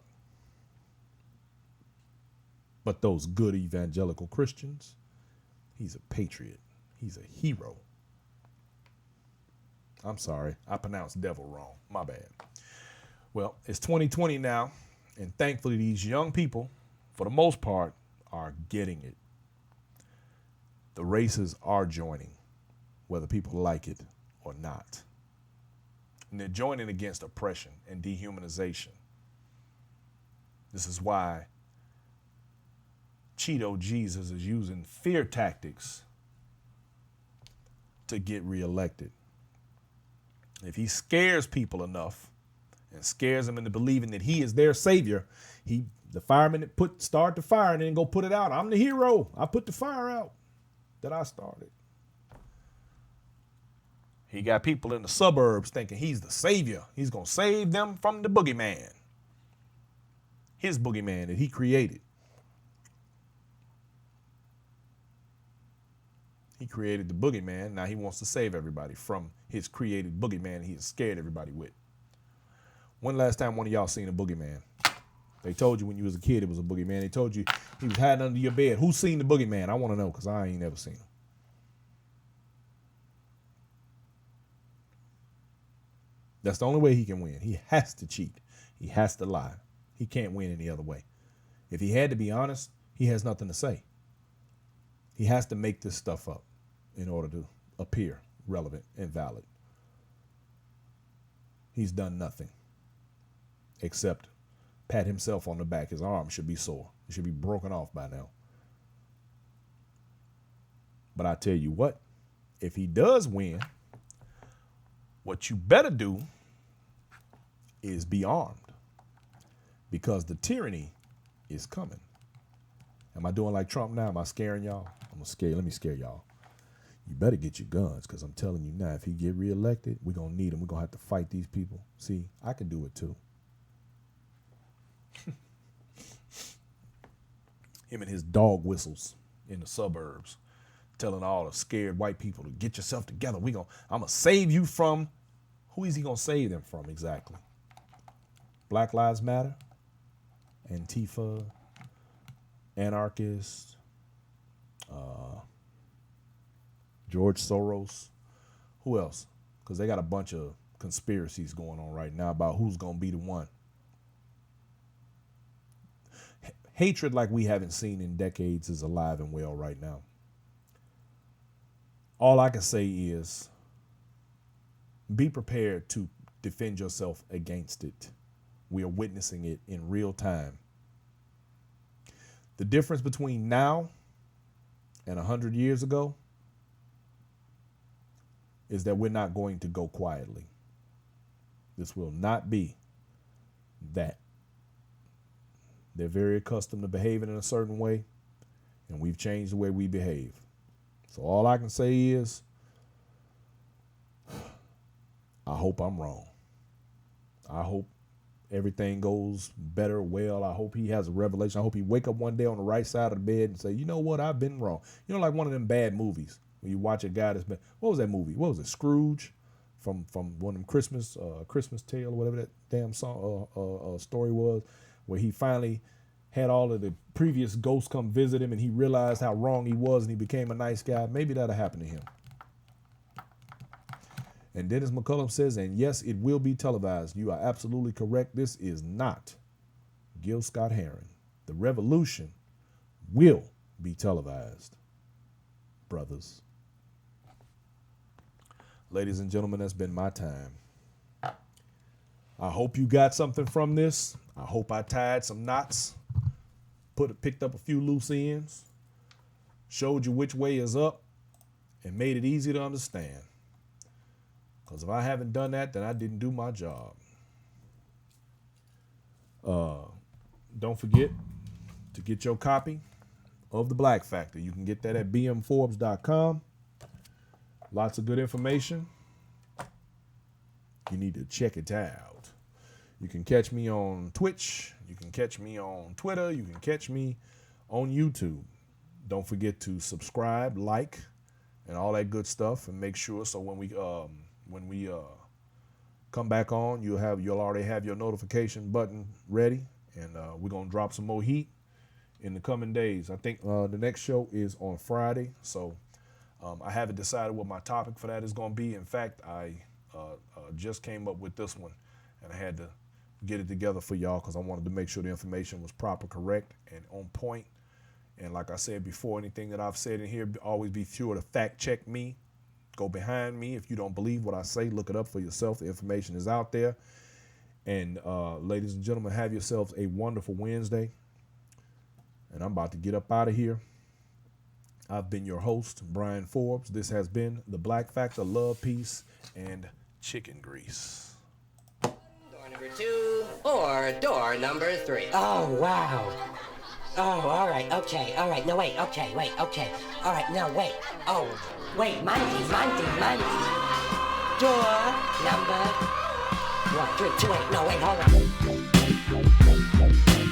But those good evangelical Christians, he's a patriot. He's a hero. I'm sorry, I pronounced devil wrong. My bad. Well, it's 2020 now, and thankfully these young people, for the most part, are getting it. The races are joining, whether people like it or not. And they're joining against oppression and dehumanization. This is why Cheeto Jesus is using fear tactics to get reelected. If he scares people enough and scares them into believing that he is their savior, the fireman that start the fire and then go put it out. I'm the hero. I put the fire out that I started. He got people in the suburbs thinking he's the savior. He's going to save them from the boogeyman. His boogeyman that he created. He created the boogeyman. Now he wants to save everybody from his created boogeyman he has scared everybody with. When last time one of y'all seen a boogeyman? They told you when you was a kid it was a boogeyman. They told you he was hiding under your bed. Who's seen the boogeyman? I want to know because I ain't never seen him. That's the only way he can win. He has to cheat. He has to lie. He can't win any other way. If he had to be honest, he has nothing to say. He has to make this stuff up in order to appear relevant and valid. He's done nothing except pat himself on the back. His arm should be sore. It should be broken off by now. But I tell you what, if he does win, what you better do is be armed because the tyranny is coming. Am I doing like Trump now? Am I scaring y'all? Let me scare y'all. You better get your guns because I'm telling you now, if he get reelected, we're going to need him. We're going to have to fight these people. See, I can do it too. Him and his dog whistles in the suburbs telling all the scared white people to get yourself together. I'm going to save you from, who is he going to save them from exactly? Black Lives Matter, Antifa, anarchists, George Soros. Who else? Because they got a bunch of conspiracies going on right now about who's going to be the one. Hatred like we haven't seen in decades is alive and well right now. All I can say is be prepared to defend yourself against it. We are witnessing it in real time. The difference between now and 100 years ago is that we're not going to go quietly. This will not be that. They're very accustomed to behaving in a certain way, and we've changed the way we behave. So all I can say is I hope I'm wrong. I hope everything goes better, well. I hope he has a revelation. I hope he wake up one day on the right side of the bed and say, you know what, I've been wrong. You know, like one of them bad movies when you watch a guy that's been, what was that movie? What was it? Scrooge from one of them Christmas Tale or whatever that damn song story was, where he finally had all of the previous ghosts come visit him and he realized how wrong he was and he became a nice guy. Maybe that'll happen to him. And Dennis McCullum says, and yes, it will be televised. You are absolutely correct. This is not Gil Scott-Heron. The revolution will be televised, brothers. Ladies and gentlemen, that's been my time. I hope you got something from this. I hope I tied some knots, picked up a few loose ends, showed you which way is up, and made it easy to understand. Because if I haven't done that, then I didn't do my job. Don't forget to get your copy of The Black Factor. You can get that at bmforbes.com. Lots of good information. You need to check it out. You can catch me on Twitch. You can catch me on Twitter. You can catch me on YouTube. Don't forget to subscribe, like, and all that good stuff. And make sure so when we come back on, you'll already have your notification button ready, and we're gonna drop some more heat in the coming days. I think the next show is on Friday, so I haven't decided what my topic for that is gonna be. In fact, I just came up with this one, and I had to get it together for y'all because I wanted to make sure the information was proper, correct, and on point. And like I said before, anything that I've said in here, always be sure to fact check me. Go behind me. If you don't believe what I say, look it up for yourself. The information is out there. And ladies and gentlemen, have yourselves a wonderful Wednesday. And I'm about to get up out of here. I've been your host, Brian Forbes. This has been The Black Factor, Love, Peace, and Chicken Grease. Door number 2 or door number 3. Oh, wow. Oh, all right, okay, all right. No, wait, okay. All right, no, wait. Oh, wait, Monty. Door number 1, 3, 2, 8. No, wait, hold on.